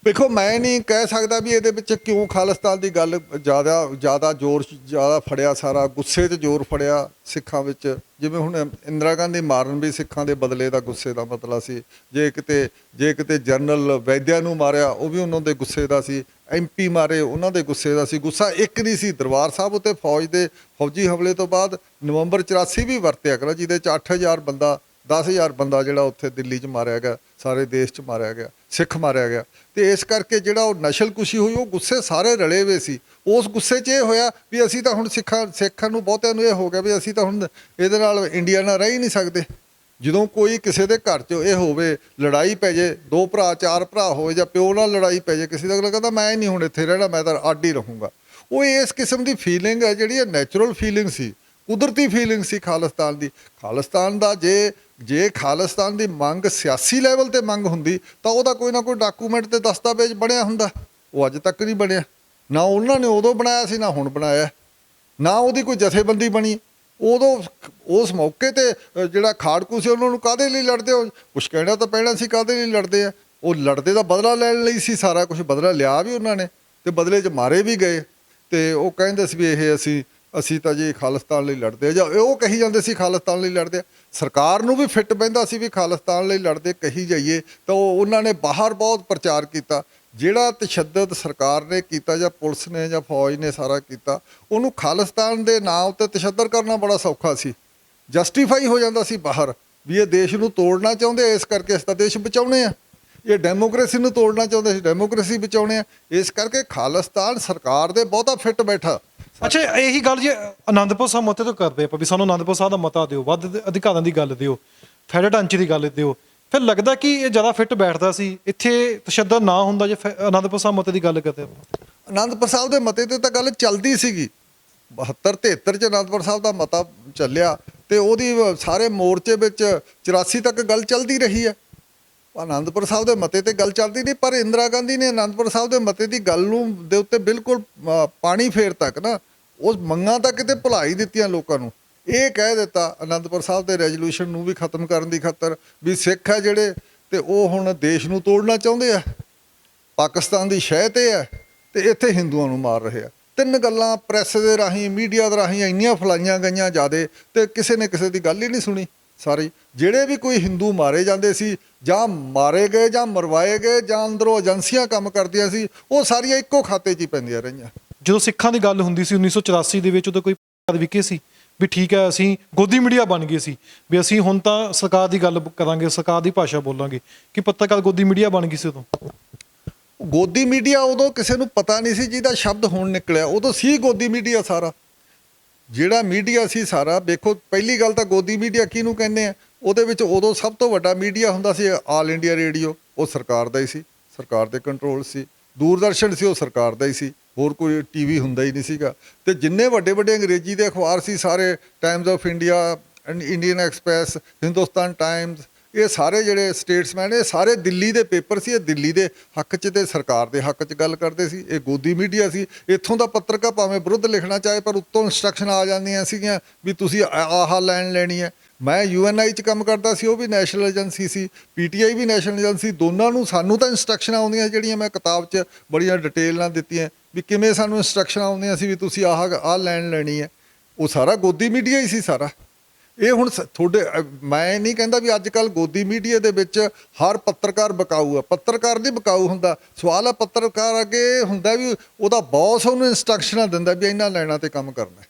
ਵੇਖੋ, ਮੈਂ ਨਹੀਂ ਕਹਿ ਸਕਦਾ ਵੀ ਇਹਦੇ ਵਿੱਚ ਕਿਉਂ ਖਾਲਿਸਤਾਨ ਦੀ ਗੱਲ ਜ਼ਿਆਦਾ ਫੜਿਆ। ਸਾਰਾ ਗੁੱਸੇ 'ਚ ਜ਼ੋਰ ਫੜਿਆ ਸਿੱਖਾਂ ਵਿੱਚ। ਜਿਵੇਂ ਹੁਣ ਇੰਦਰਾ ਗਾਂਧੀ ਮਾਰਨ ਵੀ ਸਿੱਖਾਂ ਦੇ ਬਦਲੇ ਦਾ ਗੁੱਸੇ ਦਾ ਮਤਲਬ ਸੀ। ਜੇ ਕਿਤੇ ਜਨਰਲ ਵੈਦਿਆ ਨੂੰ ਮਾਰਿਆ ਉਹ ਵੀ ਉਹਨਾਂ ਦੇ ਗੁੱਸੇ ਦਾ ਸੀ। MP ਮਾਰੇ ਉਹਨਾਂ ਦੇ ਗੁੱਸੇ ਦਾ ਸੀ। ਗੁੱਸਾ ਇੱਕ ਨਹੀਂ ਸੀ। ਦਰਬਾਰ ਸਾਹਿਬ ਉੱਤੇ ਫੌਜੀ ਹਮਲੇ ਤੋਂ ਬਾਅਦ ਨਵੰਬਰ 84 ਵੀ ਵਰਤਿਆ ਕਰਾ, ਜਿਹਦੇ 'ਚ 8000 ਬੰਦਾ 10,000 ਬੰਦਾ ਜਿਹੜਾ ਉੱਥੇ ਦਿੱਲੀ 'ਚ ਮਾਰਿਆ ਗਿਆ, ਸਾਰੇ ਦੇਸ਼ 'ਚ ਮਾਰਿਆ ਗਿਆ, ਸਿੱਖ ਮਾਰਿਆ ਗਿਆ। ਤੇ ਇਸ ਕਰਕੇ ਜਿਹੜਾ ਉਹ ਨਸ਼ਲਕੁਸ਼ੀ ਹੋਈ, ਉਹ ਗੁੱਸੇ ਸਾਰੇ ਰਲੇ ਹੋਏ ਸੀ। ਉਸ ਗੁੱਸੇ 'ਚ ਇਹ ਹੋਇਆ ਵੀ ਅਸੀਂ ਤਾਂ ਹੁਣ ਸਿੱਖਾਂ ਨੂੰ ਬਹੁਤਿਆਂ ਨੂੰ ਇਹ ਹੋ ਗਿਆ ਵੀ ਅਸੀਂ ਤਾਂ ਹੁਣ ਇਹਦੇ ਨਾਲ ਇੰਡੀਆ ਨਾਲ ਰਹਿ ਹੀ ਨਹੀਂ ਸਕਦੇ। ਜਦੋਂ ਕੋਈ ਕਿਸੇ ਦੇ ਘਰ 'ਚ ਇਹ ਹੋਵੇ, ਲੜਾਈ ਪੈ ਜੇ, 2 ਭਰਾ 4 ਭਰਾ ਹੋਵੇ, ਜਾਂ ਪਿਓ ਨਾਲ ਲੜਾਈ ਪੈ ਜੇ ਕਿਸੇ ਦਾ, ਅਗਲਾ ਕਹਿੰਦਾ ਮੈਂ ਨਹੀਂ ਹੁਣ ਇੱਥੇ ਰਹਿਣਾ, ਮੈਂ ਤਾਂ ਅੱਡ ਹੀ ਰਹੂੰਗਾ। ਉਹ ਇਸ ਕਿਸਮ ਦੀ ਫੀਲਿੰਗ ਹੈ ਜਿਹੜੀ ਇਹ ਨੈਚੁਰਲ ਫੀਲਿੰਗ ਸੀ, ਕੁਦਰਤੀ ਫੀਲਿੰਗ ਸੀ ਖਾਲਿਸਤਾਨ ਦੀ। ਖਾਲਿਸਤਾਨ ਦਾ ਜੇ ਖਾਲਿਸਤਾਨ ਦੀ ਮੰਗ ਸਿਆਸੀ ਲੈਵਲ ਤੇ ਮੰਗ ਹੁੰਦੀ ਤਾਂ ਉਹਦਾ ਕੋਈ ਨਾ ਕੋਈ ਡਾਕੂਮੈਂਟ ਤੇ ਦਸਤਾਵੇਜ਼ ਬਣਿਆ ਹੁੰਦਾ। ਉਹ ਅੱਜ ਤੱਕ ਨਹੀਂ ਬਣਿਆ। ਨਾ ਉਹਨਾਂ ਨੇ ਉਦੋਂ ਬਣਾਇਆ ਸੀ, ਨਾ ਹੁਣ ਬਣਾਇਆ। ਨਾ ਉਹਦੀ ਕੋਈ ਜਥੇਬੰਦੀ ਬਣੀ। ਉਦੋਂ ਉਸ ਮੌਕੇ ਤੇ ਜਿਹੜਾ ਖਾੜਕੂ ਸੀ ਉਹਨਾਂ ਨੂੰ ਕਾਹਦੇ ਲਈ ਲੜਦੇ ਹੋ? ਕੁਛ ਕਹਿਣਾ ਤਾਂ ਪੈਣਾ ਸੀ ਕਾਹਦੇ ਲਈ ਲੜਦੇ ਆ। ਉਹ ਲੜਦੇ ਦਾ ਬਦਲਾ ਲੈਣ ਲਈ ਸੀ। ਸਾਰਾ ਕੁਝ ਬਦਲਾ ਲਿਆ ਵੀ ਉਹਨਾਂ ਨੇ, ਤੇ ਬਦਲੇ 'ਚ ਮਾਰੇ ਵੀ ਗਏ। ਤੇ ਉਹ ਕਹਿੰਦੇ ਸੀ ਵੀ ਇਹ ਅਸੀਂ ਤਾਂ ਜੀ ਖਾਲਿਸਤਾਨ ਲਈ ਲੜਦੇ ਆ, ਜਾਂ ਉਹ ਕਹੀ ਜਾਂਦੇ ਸੀ ਖਾਲਿਸਤਾਨ ਲਈ ਲੜਦੇ ਆ। ਸਰਕਾਰ ਨੂੰ ਵੀ ਫਿੱਟ ਬਹਿੰਦਾ ਸੀ ਵੀ ਖਾਲਿਸਤਾਨ ਲਈ ਲੜਦੇ ਕਹੀ ਜਾਈਏ। ਤਾਂ ਉਹਨਾਂ ਨੇ ਬਾਹਰ ਬਹੁਤ ਪ੍ਰਚਾਰ ਕੀਤਾ। ਜਿਹੜਾ ਤਸ਼ੱਦਦ ਸਰਕਾਰ ਨੇ ਕੀਤਾ ਜਾਂ ਪੁਲਿਸ ਨੇ ਜਾਂ ਫੌਜ ਨੇ ਸਾਰਾ ਕੀਤਾ, ਉਹਨੂੰ ਖਾਲਿਸਤਾਨ ਦੇ ਨਾਂ ਉੱਤੇ ਤਸ਼ੱਦਦ ਕਰਨਾ ਬੜਾ ਸੌਖਾ ਸੀ। ਜਸਟੀਫਾਈ ਹੋ ਜਾਂਦਾ ਸੀ ਬਾਹਰ ਵੀ ਇਹ ਦੇਸ਼ ਨੂੰ ਤੋੜਨਾ ਚਾਹੁੰਦੇ, ਇਸ ਕਰਕੇ ਇਸ ਦਾ ਦੇਸ਼ ਬਚਾਉਣੇ ਆ। ਇਹ ਡੈਮੋਕ੍ਰੇਸੀ ਨੂੰ ਤੋੜਨਾ ਚਾਹੁੰਦੇ ਸੀ, ਡੈਮੋਕ੍ਰੇਸੀ ਬਚਾਉਣੇ ਆ। ਇਸ ਕਰਕੇ ਖਾਲਿਸਤਾਨ ਸਰਕਾਰ ਦੇ ਬਹੁਤਾ ਫਿੱਟ ਬੈਠਾ। ਅੱਛਾ, ਇਹੀ ਗੱਲ ਜੇ ਆਨੰਦਪੁਰ ਸਾਹਿਬ ਮਤੇ ਤੋਂ ਕਰਦੇ ਆਪਾਂ ਵੀ ਸਾਨੂੰ ਆਨੰਦਪੁਰ ਸਾਹਿਬ ਦਾ ਮਤਾ ਦਿਓ, ਵੱਧ ਅਧਿਕਾਰਾਂ ਦੀ ਗੱਲ ਦਿਓ, ਫੈਡਰਲ ਢਾਂਚੇ ਦੀ ਗੱਲ ਦਿਓ, ਫਿਰ ਲੱਗਦਾ ਕਿ ਇਹ ਜ਼ਿਆਦਾ ਫਿੱਟ ਬੈਠਦਾ ਸੀ। ਇੱਥੇ ਤਸ਼ੱਦਦ ਨਾ ਹੁੰਦਾ ਜੇ ਆਨੰਦਪੁਰ ਸਾਹਿਬ ਮਤੇ ਦੀ ਗੱਲ ਕਰਦੇ ਆਪਾਂ। ਆਨੰਦਪੁਰ ਸਾਹਿਬ ਦੇ ਮਤੇ ਤੇ ਤਾਂ ਗੱਲ ਚੱਲਦੀ ਸੀਗੀ। 72-73 'ਚ ਆਨੰਦਪੁਰ ਸਾਹਿਬ ਦਾ ਮਤਾ ਚੱਲਿਆ ਤੇ ਉਹਦੀ ਸਾਰੇ ਮੋਰਚੇ ਵਿੱਚ 84 ਤੱਕ ਗੱਲ ਚੱਲਦੀ ਰਹੀ ਹੈ। ਆਨੰਦਪੁਰ ਸਾਹਿਬ ਦੇ ਮਤੇ ਤੇ ਗੱਲ ਚੱਲਦੀ ਨਹੀਂ, ਪਰ ਇੰਦਰਾ ਗਾਂਧੀ ਨੇ ਆਨੰਦਪੁਰ ਸਾਹਿਬ ਦੇ ਮਤੇ ਦੀ ਗੱਲ ਨੂੰ ਦੇ ਉੱਤੇ ਬਿਲਕੁਲ ਪਾਣੀ ਫੇਰ ਤੱਕ ਨਾ ਉਸ ਮੰਗਾਂ ਤਾਂ ਕਿਤੇ ਭੁਲਾਈ ਦਿੱਤੀਆਂ ਲੋਕਾਂ ਨੂੰ। ਇਹ ਕਹਿ ਦਿੱਤਾ ਆਨੰਦਪੁਰ ਸਾਹਿਬ ਦੇ ਰੈਜ਼ੋਲੂਸ਼ਨ ਨੂੰ ਵੀ ਖਤਮ ਕਰਨ ਦੀ ਖਾਤਰ ਵੀ ਸਿੱਖ ਹੈ ਜਿਹੜੇ ਤੇ ਉਹ ਹੁਣ ਦੇਸ਼ ਨੂੰ ਤੋੜਨਾ ਚਾਹੁੰਦੇ ਆ, ਪਾਕਿਸਤਾਨ ਦੀ ਸ਼ਹਿ ਤੇ ਹੈ ਤੇ ਇੱਥੇ ਹਿੰਦੂਆਂ ਨੂੰ ਮਾਰ ਰਹੇ ਆ। ਤਿੰਨ ਗੱਲਾਂ ਪ੍ਰੈਸ ਦੇ ਰਾਹੀਂ, ਮੀਡੀਆ ਦੇ ਰਾਹੀਂ ਇੰਨੀਆਂ ਫੈਲਾਈਆਂ ਗਈਆਂ ਜ਼ਿਆਦੇ, ਤੇ ਕਿਸੇ ਨੇ ਕਿਸੇ ਦੀ ਗੱਲ ਹੀ ਨਹੀਂ ਸੁਣੀ। ਸਾਰੀ ਜਿਹੜੇ ਵੀ ਕੋਈ ਹਿੰਦੂ ਮਾਰੇ ਜਾਂਦੇ ਸੀ ਜਾਂ ਮਾਰੇ ਗਏ ਜਾਂ ਮਰਵਾਏ ਗਏ ਜਾਂ ਅੰਦਰੋਂ ਏਜੰਸੀਆਂ ਕੰਮ ਕਰਦੀਆਂ ਸੀ, ਉਹ ਸਾਰੀਆਂ ਇੱਕੋ ਖਾਤੇ 'ਚ ਹੀ ਪੈਂਦੀਆਂ ਰਹੀਆਂ। ਜਦੋਂ ਸਿੱਖਾਂ ਦੀ ਗੱਲ ਹੁੰਦੀ ਸੀ 1984 ਦੇ ਵਿੱਚ, ਉਦੋਂ ਕੋਈ ਵਿਕੇ ਸੀ ਵੀ ਠੀਕ ਹੈ ਅਸੀਂ ਗੋਦੀ ਮੀਡੀਆ ਬਣ ਗਏ ਸੀ ਵੀ ਅਸੀਂ ਹੁਣ ਤਾਂ ਸਰਕਾਰ ਦੀ ਗੱਲ ਕਰਾਂਗੇ, ਸਰਕਾਰ ਦੀ ਭਾਸ਼ਾ ਬੋਲਾਂਗੇ, ਕਿ ਪੱਤਰਕਾਰ ਗੋਦੀ ਮੀਡੀਆ ਬਣ ਗਈ ਸੀ ਉਦੋਂ? ਗੋਦੀ ਮੀਡੀਆ ਉਦੋਂ ਕਿਸੇ ਨੂੰ ਪਤਾ ਨਹੀਂ ਸੀ ਜਿਹਦਾ ਸ਼ਬਦ ਹੁਣ ਨਿਕਲਿਆ, ਉਦੋਂ ਸੀ ਗੋਦੀ ਮੀਡੀਆ ਸਾਰਾ ਜਿਹੜਾ ਮੀਡੀਆ ਸੀ ਸਾਰਾ। ਵੇਖੋ ਪਹਿਲੀ ਗੱਲ ਤਾਂ ਗੋਦੀ ਮੀਡੀਆ ਕਿਹਨੂੰ ਕਹਿੰਦੇ ਆ, ਉਹਦੇ ਵਿੱਚ ਉਦੋਂ ਸਭ ਤੋਂ ਵੱਡਾ ਮੀਡੀਆ ਹੁੰਦਾ ਸੀ ਆਲ ਇੰਡੀਆ ਰੇਡੀਓ, ਉਹ ਸਰਕਾਰ ਦਾ ਹੀ ਸੀ, ਸਰਕਾਰ ਦੇ ਕੰਟਰੋਲ ਸੀ। ਦੂਰਦਰਸ਼ਨ ਸੀ, ਉਹ ਸਰਕਾਰ ਦਾ ਹੀ ਸੀ, ਹੋਰ ਕੋਈ ਟੀਵੀ ਹੁੰਦਾ ਹੀ ਨਹੀਂ ਸੀਗਾ। ਤੇ ਜਿੰਨੇ ਵੱਡੇ ਵੱਡੇ ਅੰਗਰੇਜ਼ੀ ਦੇ ਅਖਬਾਰ ਸੀ ਸਾਰੇ, Times of India, Indian express, Hindustan Times, ਇਹ ਸਾਰੇ ਜਿਹੜੇ ਸਟੇਟਸਮੈਨ ਇਹ ਸਾਰੇ ਦਿੱਲੀ ਦੇ ਪੇਪਰ ਸੀ। ਇਹ ਦਿੱਲੀ ਦੇ ਹੱਕ 'ਚ ਤੇ ਸਰਕਾਰ ਦੇ ਹੱਕ 'ਚ ਗੱਲ ਕਰਦੇ ਸੀ। ਇਹ ਗੋਦੀ ਮੀਡੀਆ ਸੀ। ਇੱਥੋਂ ਦਾ ਪੱਤਰਕਾਰ ਭਾਵੇਂ ਵਿਰੁੱਧ ਲਿਖਣਾ ਚਾਹੇ, ਪਰ ਉੱਤੋਂ ਇੰਸਟਰਕਸ਼ਨ ਆ ਜਾਂਦੀਆਂ ਸੀਗੀਆਂ ਵੀ ਤੁਸੀਂ ਆਹ ਲਾਈਨ ਲੈਣੀ ਹੈ। ਮੈਂ UNI 'ਚ ਕੰਮ ਕਰਦਾ ਸੀ, ਉਹ ਵੀ ਨੈਸ਼ਨਲ ਏਜੰਸੀ ਸੀ, PTI ਵੀ ਨੈਸ਼ਨਲ ਏਜੰਸੀ, ਦੋਨਾਂ ਨੂੰ ਸਾਨੂੰ ਤਾਂ ਇੰਸਟਰਕਸ਼ਨਾਂ ਆਉਂਦੀਆਂ ਜਿਹੜੀਆਂ ਮੈਂ ਕਿਤਾਬ 'ਚ ਬੜੀਆਂ ਡਿਟੇਲ ਨਾਲ ਦਿੱਤੀਆਂ ਵੀ ਕਿਵੇਂ ਸਾਨੂੰ ਇੰਸਟਰਕਸ਼ਨਾਂ ਆਉਂਦੀਆਂ ਸੀ ਵੀ ਤੁਸੀਂ ਆਹ ਲਾਈਨ ਲੈਣੀ ਹੈ। ਉਹ ਸਾਰਾ ਗੋਦੀ ਮੀਡੀਆ ਹੀ ਸੀ ਸਾਰਾ। ਇਹ ਹੁਣ ਤੁਹਾਡੇ ਮੈਂ ਨਹੀਂ ਕਹਿੰਦਾ ਵੀ ਅੱਜ ਕੱਲ੍ਹ ਗੋਦੀ ਮੀਡੀਆ ਦੇ ਵਿੱਚ ਹਰ ਪੱਤਰਕਾਰ ਵਿਕਾਊ ਆ, ਪੱਤਰਕਾਰ ਨਹੀਂ ਵਿਕਾਊ ਹੁੰਦਾ। ਸਵਾਲ ਆ ਪੱਤਰਕਾਰ ਅੱਗੇ ਹੁੰਦਾ ਵੀ ਉਹਦਾ ਬੌਸ ਉਹਨੂੰ ਇੰਸਟਰਕਸ਼ਨਾਂ ਦਿੰਦਾ ਵੀ ਇਹਨਾਂ ਲਾਈਨਾਂ ਤੇ ਕੰਮ ਕਰਨਾ,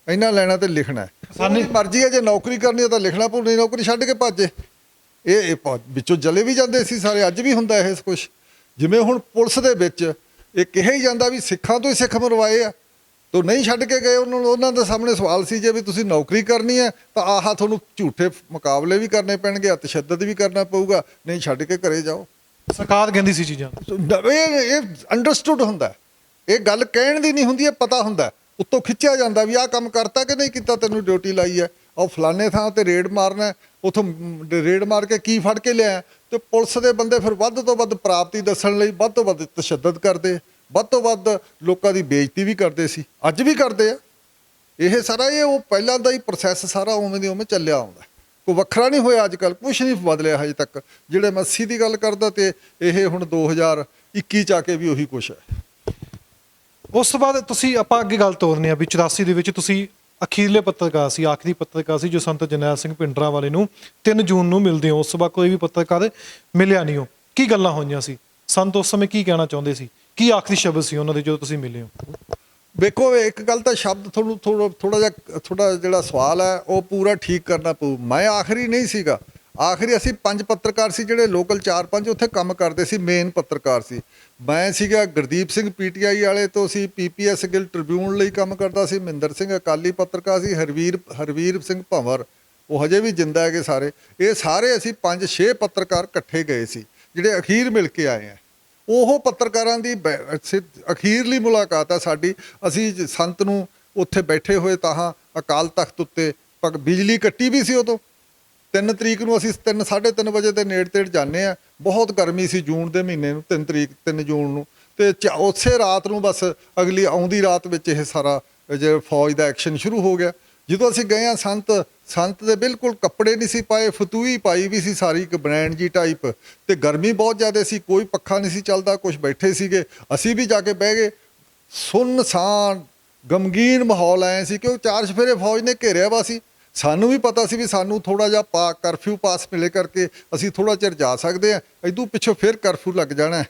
ਇਹਨਾਂ ਲਾਈਨਾਂ ਤੇ ਲਿਖਣਾ। ਸਾਡੀ ਮਰਜ਼ੀ ਹੈ, ਜੇ ਨੌਕਰੀ ਕਰਨੀ ਹੈ ਤਾਂ ਲਿਖਣਾ ਪਊ, ਨਹੀਂ ਨੌਕਰੀ ਛੱਡ ਕੇ ਭੱਜੇ। ਇਹ ਵਿੱਚੋਂ ਜਲੇ ਵੀ ਜਾਂਦੇ ਸੀ ਸਾਰੇ, ਅੱਜ ਵੀ ਹੁੰਦਾ ਇਹ ਕੁਛ। ਜਿਵੇਂ ਹੁਣ ਪੁਲਿਸ ਦੇ ਵਿੱਚ ਇਹ ਕਿਹਾ ਹੀ ਜਾਂਦਾ ਵੀ ਸਿੱਖਾਂ ਤੋਂ ਹੀ ਸਿੱਖ ਮਰਵਾਏ ਆ, ਤੋ ਨਹੀਂ ਛੱਡ ਕੇ ਗਏ। ਉਹਨਾਂ ਦੇ ਸਾਹਮਣੇ ਸਵਾਲ ਸੀ ਜੇ ਵੀ ਤੁਸੀਂ ਨੌਕਰੀ ਕਰਨੀ ਹੈ ਤਾਂ ਆਹ ਤੁਹਾਨੂੰ ਝੂਠੇ ਮੁਕਾਬਲੇ ਵੀ ਕਰਨੇ ਪੈਣਗੇ, ਤਸ਼ੱਦਦ ਵੀ ਕਰਨਾ ਪਊਗਾ, ਨਹੀਂ ਛੱਡ ਕੇ ਘਰੇ ਜਾਓ। ਸਰਕਾਰ ਕਹਿੰਦੀ ਸੀ ਚੀਜ਼ਾਂ, ਇਹ ਅੰਡਰਸਟੂਡ ਹੁੰਦਾ, ਇਹ ਗੱਲ ਕਹਿਣ ਦੀ ਨਹੀਂ ਹੁੰਦੀ, ਇਹ ਪਤਾ ਹੁੰਦਾ। ਉੱਤੋਂ ਖਿੱਚਿਆ ਜਾਂਦਾ ਵੀ ਆਹ ਕੰਮ ਕਰਤਾ ਕਿ ਨਹੀਂ ਕੀਤਾ, ਤੈਨੂੰ ਡਿਊਟੀ ਲਾਈ ਹੈ, ਉਹ ਫਲਾਣੇ ਥਾਂ ਤੇ ਰੇਡ ਮਾਰਨਾ, ਉੱਥੋਂ ਰੇਡ ਮਾਰ ਕੇ ਕੀ ਫੜ ਕੇ ਲਿਆ। ਤੇ ਪੁਲਿਸ ਦੇ ਬੰਦੇ ਫਿਰ ਵੱਧ ਤੋਂ ਵੱਧ ਪ੍ਰਾਪਤੀ ਦੱਸਣ ਲਈ ਵੱਧ ਤੋਂ ਵੱਧ ਤਸ਼ੱਦਦ ਕਰਦੇ, ਵੱਧ ਤੋਂ ਵੱਧ ਲੋਕਾਂ ਦੀ ਬੇਇੱਜ਼ਤੀ ਵੀ ਕਰਦੇ ਸੀ, ਅੱਜ ਵੀ ਕਰਦੇ ਆ। ਇਹ ਸਾਰਾ ਉਹ ਪਹਿਲਾਂ ਦਾ ਹੀ ਪ੍ਰੋਸੈਸ ਸਾਰਾ ਉਵੇਂ ਦੀ ਉਵੇਂ ਚੱਲਿਆ ਆਉਂਦਾ, ਕੋਈ ਵੱਖਰਾ ਨਹੀਂ ਹੋਇਆ। ਅੱਜ ਕੱਲ੍ਹ ਕੁਛ ਨਹੀਂ ਬਦਲਿਆ ਹਜੇ ਤੱਕ। ਜਿਹੜੇ ਮੈਂ 80 ਦੀ ਗੱਲ ਕਰਦਾ ਤੇ ਇਹ ਹੁਣ 2021 ਚ ਆ ਕੇ ਵੀ ਉਹੀ ਕੁਛ ਹੈ। ਉਸ ਤੋਂ ਬਾਅਦ ਤੁਸੀਂ ਆਪਾਂ ਅੱਗੇ ਗੱਲ ਤੋਰਨੇ ਆ ਵੀ 84 ਦੇ ਵਿੱਚ ਤੁਸੀਂ ਅਖੀਰਲੇ ਪੱਤਰਕਾਰ ਸੀ, ਆਖਰੀ ਪੱਤਰਕਾਰ ਸੀ ਜੋ ਸੰਤ ਜਰਨੈਲ ਸਿੰਘ ਭਿੰਡਰਾਂਵਾਲੇ ਨੂੰ 3 ਜੂਨ ਨੂੰ ਮਿਲਦੇ ਹੋ। ਉਸ ਤੋਂ ਬਾਅਦ ਕੋਈ ਵੀ ਪੱਤਰਕਾਰ ਮਿਲਿਆ ਨਹੀਂ ਹੋ। ਕੀ ਗੱਲਾਂ ਹੋਈਆਂ ਸੀ? ਸੰਤ ਉਸ ਸਮੇਂ ਕੀ ਕਹਿਣਾ ਚਾਹੁੰਦੇ ਸੀ? ਕੀ ਆਖਰੀ ਸ਼ਬਦ ਸੀ ਉਹਨਾਂ ਦੇ ਜਦੋਂ ਤੁਸੀਂ ਮਿਲੇ ਹੋ? ਵੇਖੋ ਇੱਕ ਗੱਲ ਤਾਂ ਸ਼ਬਦ ਤੁਹਾਨੂੰ ਥੋੜਾ ਜਿਹੜਾ ਸਵਾਲ ਹੈ ਉਹ ਪੂਰਾ ਠੀਕ ਕਰਨਾ ਪਊ। ਮੈਂ ਆਖਰੀ ਨਹੀਂ ਸੀਗਾ, ਆਖਰੀ ਅਸੀਂ 5 ਪੱਤਰਕਾਰ ਸੀ ਜਿਹੜੇ ਲੋਕਲ 4-5 ਉੱਥੇ ਕੰਮ ਕਰਦੇ ਸੀ, ਮੇਨ ਪੱਤਰਕਾਰ ਸੀ। ਮੈਂ ਸੀਗਾ ਗੁਰਦੀਪ ਸਿੰਘ PTI ਵਾਲੇ ਤੋਂ ਸੀ, PPS ਗਿੱਲ ਟ੍ਰਿਬਿਊਨ ਲਈ ਕੰਮ ਕਰਦਾ ਸੀ, ਮਹਿੰਦਰ ਸਿੰਘ ਅਕਾਲੀ ਪੱਤਰਕਾਰ ਸੀ, ਹਰਵੀਰ ਸਿੰਘ ਭੰਵਰ ਉਹ ਹਜੇ ਵੀ ਜਿੰਦਾ ਹੈਗੇ ਸਾਰੇ। ਇਹ ਸਾਰੇ ਅਸੀਂ 5-6 ਪੱਤਰਕਾਰ ਇਕੱਠੇ ਗਏ ਸੀ ਜਿਹੜੇ ਅਖੀਰ ਮਿਲ ਕੇ ਆਏ ਆ। ਉਹ ਪੱਤਰਕਾਰਾਂ ਦੀ ਅਖੀਰਲੀ ਮੁਲਾਕਾਤ ਹੈ ਸਾਡੀ। ਅਸੀਂ ਸੰਤ ਨੂੰ ਉੱਥੇ ਬੈਠੇ ਹੋਏ ਤਾਂ ਅਕਾਲ ਤਖਤ ਉੱਤੇ ਬਿਜਲੀ ਕੱਟੀ ਵੀ ਸੀ ਉਦੋਂ। 3 ਤਰੀਕ ਨੂੰ ਅਸੀਂ 3-3:30 ਵਜੇ ਦੇ ਨੇੜੇ ਤੇੜ ਜਾਂਦੇ ਆ। ਬਹੁਤ ਗਰਮੀ ਸੀ ਜੂਨ ਦੇ ਮਹੀਨੇ ਨੂੰ, 3 ਜੂਨ ਨੂੰ। ਤੇ ਉਸੇ ਰਾਤ ਨੂੰ ਬਸ ਅਗਲੀ ਆਉਂਦੀ ਰਾਤ ਵਿੱਚ ਇਹ ਸਾਰਾ ਜੇ ਫੌਜ ਦਾ ਐਕਸ਼ਨ ਸ਼ੁਰੂ ਹੋ ਗਿਆ। ਜਦੋਂ ਅਸੀਂ ਗਏ ਆ ਸੰਤ ਦੇ ਬਿਲਕੁਲ ਕੱਪੜੇ ਨਹੀਂ ਸੀ ਪਾਏ, ਫਤੂਈ ਪਾਈ ਵੀ ਸੀ ਸਾਰੀ, ਇੱਕ ਬਨੈਣ ਜੀ ਟਾਈਪ। ਤੇ ਗਰਮੀ ਬਹੁਤ ਜ਼ਿਆਦਾ ਸੀ, ਕੋਈ ਪੱਖਾ ਨਹੀਂ ਸੀ ਚੱਲਦਾ, ਕੁਝ ਬੈਠੇ ਸੀਗੇ। ਅਸੀਂ ਵੀ ਜਾ ਕੇ ਬਹਿ ਗਏ। ਸੁੰਨਸਾਨ ਗਮਗੀਨ ਮਾਹੌਲ ਆਇਆ ਸੀ ਕਿਉਂ 4 ਚੁਫੇਰੇ ਫੌਜ ਨੇ ਘੇਰਿਆ ਵਾ ਸੀ। ਸਾਨੂੰ ਵੀ ਪਤਾ ਸੀ ਵੀ ਸਾਨੂੰ ਥੋੜ੍ਹਾ ਜਿਹਾ ਕਰਫਿਊ ਪਾਸ ਮਿਲੇ ਕਰਕੇ ਅਸੀਂ ਥੋੜ੍ਹਾ ਚਿਰ ਜਾ ਸਕਦੇ ਹਾਂ, ਇਦੋਂ ਪਿੱਛੋਂ ਫਿਰ ਕਰਫਿਊ ਲੱਗ ਜਾਣਾ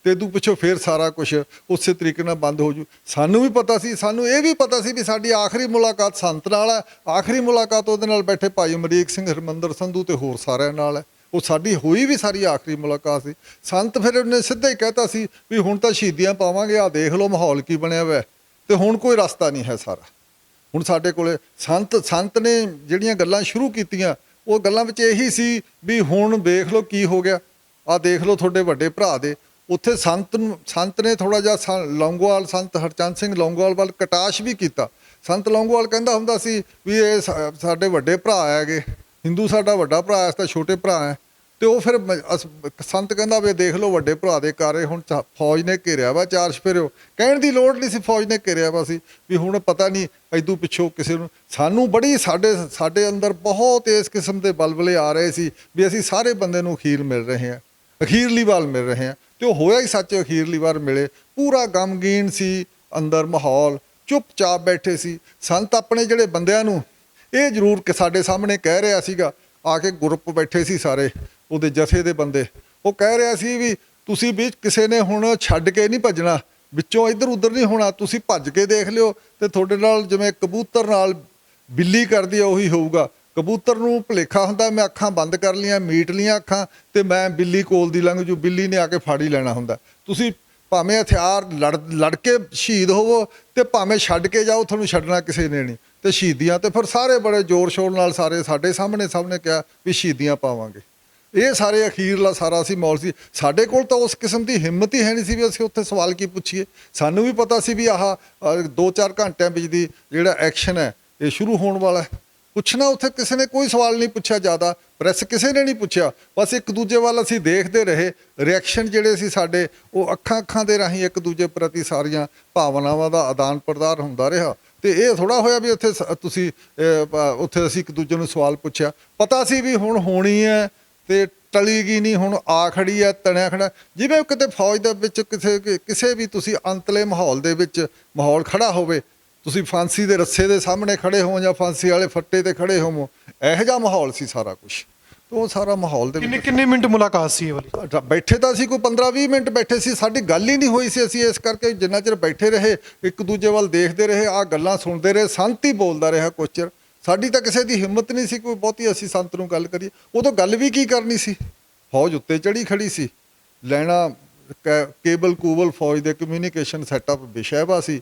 ਤੇ ਇਦੋਂ ਪਿੱਛੋਂ ਫਿਰ ਸਾਰਾ ਕੁਝ ਉਸੇ ਤਰੀਕੇ ਨਾਲ ਬੰਦ ਹੋ ਜੂ। ਸਾਨੂੰ ਵੀ ਪਤਾ ਸੀ, ਸਾਨੂੰ ਇਹ ਵੀ ਪਤਾ ਸੀ ਵੀ ਸਾਡੀ ਆਖਰੀ ਮੁਲਾਕਾਤ ਸੰਤ ਨਾਲ ਹੈ। ਆਖਰੀ ਮੁਲਾਕਾਤ ਉਹਦੇ ਨਾਲ ਬੈਠੇ ਭਾਈ ਅਮਰੀਕ ਸਿੰਘ, ਹਰਮੰਦਰ ਸੰਧੂ ਤੇ ਹੋਰ ਸਾਰਿਆਂ ਨਾਲ ਹੈ। ਉਹ ਸਾਡੀ ਹੋਈ ਵੀ ਸਾਰੀ ਆਖਰੀ ਮੁਲਾਕਾਤ ਸੀ। ਸੰਤ ਫਿਰ ਉਹਨੇ ਸਿੱਧਾ ਹੀ ਕਹਿਤਾ ਸੀ ਵੀ ਹੁਣ ਤਾਂ ਸ਼ਹੀਦੀਆਂ ਪਾਵਾਂਗੇ, ਆਹ ਦੇਖ ਲਓ ਮਾਹੌਲ ਕੀ ਬਣਿਆ ਹੋਇਆ ਤੇ ਹੁਣ ਕੋਈ ਰਸਤਾ ਨਹੀਂ ਹੈ ਸਾਰਾ। ਹੁਣ ਸਾਡੇ ਕੋਲੇ ਸੰਤ ਨੇ ਜਿਹੜੀਆਂ ਗੱਲਾਂ ਸ਼ੁਰੂ ਕੀਤੀਆਂ ਉਹ ਗੱਲਾਂ ਵਿੱਚ ਇਹੀ ਸੀ ਵੀ ਹੁਣ ਦੇਖ ਲਓ ਕੀ ਹੋ ਗਿਆ, ਆਹ ਦੇਖ ਲਓ ਤੁਹਾਡੇ ਵੱਡੇ ਭਰਾ ਦੇ ਉੱਥੇ ਸੰਤ ਨੇ ਥੋੜ੍ਹਾ ਜਿਹਾ ਲੌਂਗੋਵਾਲ, ਸੰਤ ਹਰਚੰਦ ਸਿੰਘ ਲੌਂਗੋਵਾਲ ਵੱਲ ਕਟਾਸ਼ ਵੀ ਕੀਤਾ। ਸੰਤ ਲੌਂਗੋਵਾਲ ਕਹਿੰਦਾ ਹੁੰਦਾ ਸੀ ਵੀ ਇਹ ਸਾਡੇ ਵੱਡੇ ਭਰਾ ਹੈਗੇ, ਹਿੰਦੂ ਸਾਡਾ ਵੱਡਾ ਭਰਾ ਹੈ, ਤਾਂ ਛੋਟੇ ਭਰਾ ਹੈ ਤੇ ਉਹ ਫਿਰ ਸੰਤ ਕਹਿੰਦਾ ਵੀ ਦੇਖ ਲਓ ਵੱਡੇ ਭਰਾ ਦੇ ਕਾਰੇ ਹੁਣ ਫੌਜ ਨੇ ਘੇਰਿਆ ਵਾ ਚਾਰ ਚੁਫੇਰਿਓ। ਕਹਿਣ ਦੀ ਲੋੜ ਨਹੀਂ ਸੀ, ਫੌਜ ਨੇ ਘੇਰਿਆ ਵਾ ਸੀ ਵੀ ਹੁਣ ਪਤਾ ਨਹੀਂ ਇਦੋਂ ਪਿੱਛੋਂ ਕਿਸੇ ਨੂੰ। ਸਾਨੂੰ ਬੜੀ ਸਾਡੇ ਅੰਦਰ ਬਹੁਤ ਇਸ ਕਿਸਮ ਦੇ ਬਲਬਲੇ ਆ ਰਹੇ ਸੀ ਵੀ ਅਸੀਂ ਸਾਰੇ ਬੰਦੇ ਨੂੰ ਅਖੀਰ ਮਿਲ ਰਹੇ ਹਾਂ, ਅਖੀਰਲੀ ਵਾਰ ਮਿਲ ਰਹੇ ਹਾਂ। ਤੇ ਉਹ ਹੋਇਆ ਹੀ ਸੱਚ, ਅਖੀਰਲੀ ਵਾਰ ਮਿਲੇ। ਪੂਰਾ ਗਮਗੀਨ ਸੀ ਅੰਦਰ ਮਾਹੌਲ, ਚੁੱਪਚਾਪ ਬੈਠੇ ਸੀ। ਸੰਤ ਆਪਣੇ ਜਿਹੜੇ ਬੰਦਿਆਂ ਨੂੰ ਇਹ ਜ਼ਰੂਰ ਕਿ ਸਾਡੇ ਸਾਹਮਣੇ ਕਹਿ ਰਿਹਾ ਸੀਗਾ, ਆ ਕੇ ਗਰੁੱਪ ਬੈਠੇ ਸੀ ਸਾਰੇ ਉਹਦੇ ਜਥੇ ਦੇ ਬੰਦੇ, ਉਹ ਕਹਿ ਰਿਹਾ ਸੀ ਵੀ ਤੁਸੀਂ ਵੀ ਕਿਸੇ ਨੇ ਹੁਣ ਛੱਡ ਕੇ ਨਹੀਂ ਭੱਜਣਾ, ਵਿੱਚੋਂ ਇੱਧਰ ਉੱਧਰ ਨਹੀਂ ਹੋਣਾ, ਤੁਸੀਂ ਭੱਜ ਕੇ ਦੇਖ ਲਿਓ ਤੇ ਤੁਹਾਡੇ ਨਾਲ ਜਿਵੇਂ ਕਬੂਤਰ ਨਾਲ ਬਿੱਲੀ ਕਰਦੀ ਆ ਉਹੀ ਹੋਊਗਾ। ਕਬੂਤਰ ਨੂੰ ਭੁਲੇਖਾ ਹੁੰਦਾ ਮੈਂ ਅੱਖਾਂ ਬੰਦ ਕਰ ਲੀਆਂ, ਮੀਟ ਲੀਆਂ ਅੱਖਾਂ, ਤੇ ਮੈਂ ਬਿੱਲੀ ਕੋਲ ਦੀ ਲੰਘ ਜੂ, ਬਿੱਲੀ ਨੇ ਆ ਕੇ ਫੜ ਹੀ ਲੈਣਾ ਹੁੰਦਾ। ਤੁਸੀਂ ਭਾਵੇਂ ਹਥਿਆਰ ਲੜ ਕੇ ਸ਼ਹੀਦ ਹੋਵੋ ਤੇ ਭਾਵੇਂ ਛੱਡ ਕੇ ਜਾਓ, ਤੁਹਾਨੂੰ ਛੱਡਣਾ ਕਿਸੇ ਨੇ ਨਹੀਂ। ਤੇ ਸ਼ਹੀਦੀਆਂ ਤੇ ਫਿਰ ਸਾਰੇ ਬੜੇ ਜ਼ੋਰ ਸ਼ੋਰ ਨਾਲ ਸਾਰੇ ਸਾਡੇ ਸਾਹਮਣੇ ਕਿਹਾ ਵੀ ਸ਼ਹੀਦੀਆਂ ਪਾਵਾਂਗੇ। ਇਹ ਸਾਰੇ ਅਖੀਰਲਾ ਸਾਰਾ ਅਸੀਂ ਮਾਹੌਲ ਸੀ। ਸਾਡੇ ਕੋਲ ਤਾਂ ਉਸ ਕਿਸਮ ਦੀ ਹਿੰਮਤ ਹੀ ਹੈ ਨਹੀਂ ਸੀ ਵੀ ਅਸੀਂ ਉੱਥੇ ਸਵਾਲ ਕੀ ਪੁੱਛੀਏ। ਸਾਨੂੰ ਵੀ ਪਤਾ ਸੀ ਵੀ ਆਹ 2-4 ਘੰਟਿਆਂ ਵਿੱਚ ਦੀ ਜਿਹੜਾ ਐਕਸ਼ਨ ਹੈ ਇਹ ਸ਼ੁਰੂ ਹੋਣ ਵਾਲਾ ਹੈ। ਪੁੱਛਣਾ ਉੱਥੇ ਕਿਸੇ ਨੇ ਕੋਈ ਸਵਾਲ ਨਹੀਂ ਪੁੱਛਿਆ, ਜ਼ਿਆਦਾ ਪ੍ਰੈਸ ਕਿਸੇ ਨੇ ਨਹੀਂ ਪੁੱਛਿਆ। ਬਸ ਇੱਕ ਦੂਜੇ ਵੱਲ ਅਸੀਂ ਦੇਖਦੇ ਰਹੇ। ਰਿਐਕਸ਼ਨ ਜਿਹੜੇ ਸੀ ਸਾਡੇ ਉਹ ਅੱਖਾਂ ਦੇ ਰਾਹੀਂ ਇੱਕ ਦੂਜੇ ਪ੍ਰਤੀ ਸਾਰੀਆਂ ਭਾਵਨਾਵਾਂ ਦਾ ਆਦਾਨ ਪ੍ਰਦਾਨ ਹੁੰਦਾ ਰਿਹਾ। ਤੇ ਇਹ ਥੋੜ੍ਹਾ ਹੋਇਆ ਵੀ ਉੱਥੇ ਤੁਸੀਂ ਉੱਥੇ ਅਸੀਂ ਇੱਕ ਦੂਜੇ ਨੂੰ ਸਵਾਲ ਪੁੱਛਿਆ। ਪਤਾ ਸੀ ਵੀ ਹੁਣ ਹੋਣੀ ਹੈ ਤੇ ਟਲੀ ਗਈ ਨਹੀਂ, ਹੁਣ ਆ ਖੜੀ ਹੈ, ਤਣਿਆ ਖੜਾ। ਜਿਵੇਂ ਕਿਤੇ ਫੌਜ ਦੇ ਵਿੱਚ ਕਿਸੇ ਵੀ ਤੁਸੀਂ ਅੰਤਲੇ ਮਾਹੌਲ ਦੇ ਵਿੱਚ ਮਾਹੌਲ ਖੜਾ ਹੋਵੇ, ਤੁਸੀਂ ਫਾਂਸੀ ਦੇ ਰੱਸੇ ਦੇ ਸਾਹਮਣੇ ਖੜੇ ਹੋ ਜਾਂ ਫਾਂਸੀ ਵਾਲੇ ਫੱਟੇ ਤੇ ਖੜੇ ਹੋਵੋ, ਇਹੋ ਜਿਹਾ ਮਾਹੌਲ ਸੀ ਸਾਰਾ ਕੁਛ। ਉਹ ਸਾਰਾ ਮਾਹੌਲ ਦੇ ਵਿੱਚ ਕਿੰਨੇ ਮਿੰਟ ਮੁਲਾਕਾਤ ਸੀ ਇਹ ਵਾਲੀ? ਬੈਠੇ ਤਾਂ ਅਸੀਂ ਕੋਈ 15-20 ਮਿੰਟ ਬੈਠੇ ਸੀ, ਸਾਡੀ ਗੱਲ ਹੀ ਨਹੀਂ ਹੋਈ ਸੀ। ਅਸੀਂ ਇਸ ਕਰਕੇ ਜਿੰਨਾ ਚਿਰ ਬੈਠੇ ਰਹੇ ਇੱਕ ਦੂਜੇ ਵੱਲ ਦੇਖਦੇ ਰਹੇ, ਆਹ ਗੱਲਾਂ ਸੁਣਦੇ ਰਹੇ। ਸੰਤ ਹੀ ਬੋਲਦਾ ਰਿਹਾ ਕੁਛ ਚਿਰ। ਸਾਡੀ ਤਾਂ ਕਿਸੇ ਦੀ ਹਿੰਮਤ ਨਹੀਂ ਸੀ ਕੋਈ ਬਹੁਤੀ ਅਸੀਂ ਸੰਤ ਨੂੰ ਗੱਲ ਕਰੀਏ। ਉਦੋਂ ਗੱਲ ਵੀ ਕੀ ਕਰਨੀ ਸੀ, ਫੌਜ ਉੱਤੇ ਚੜੀ ਖੜੀ ਸੀ, ਲੈਣਾ ਕੇਬਲ ਕੂਬਲ ਫੌਜ ਦੇ ਕਮਿਊਨੀਕੇਸ਼ਨ ਸੈਟਅਪ ਵਿਸ਼ੈਵਾ ਸੀ,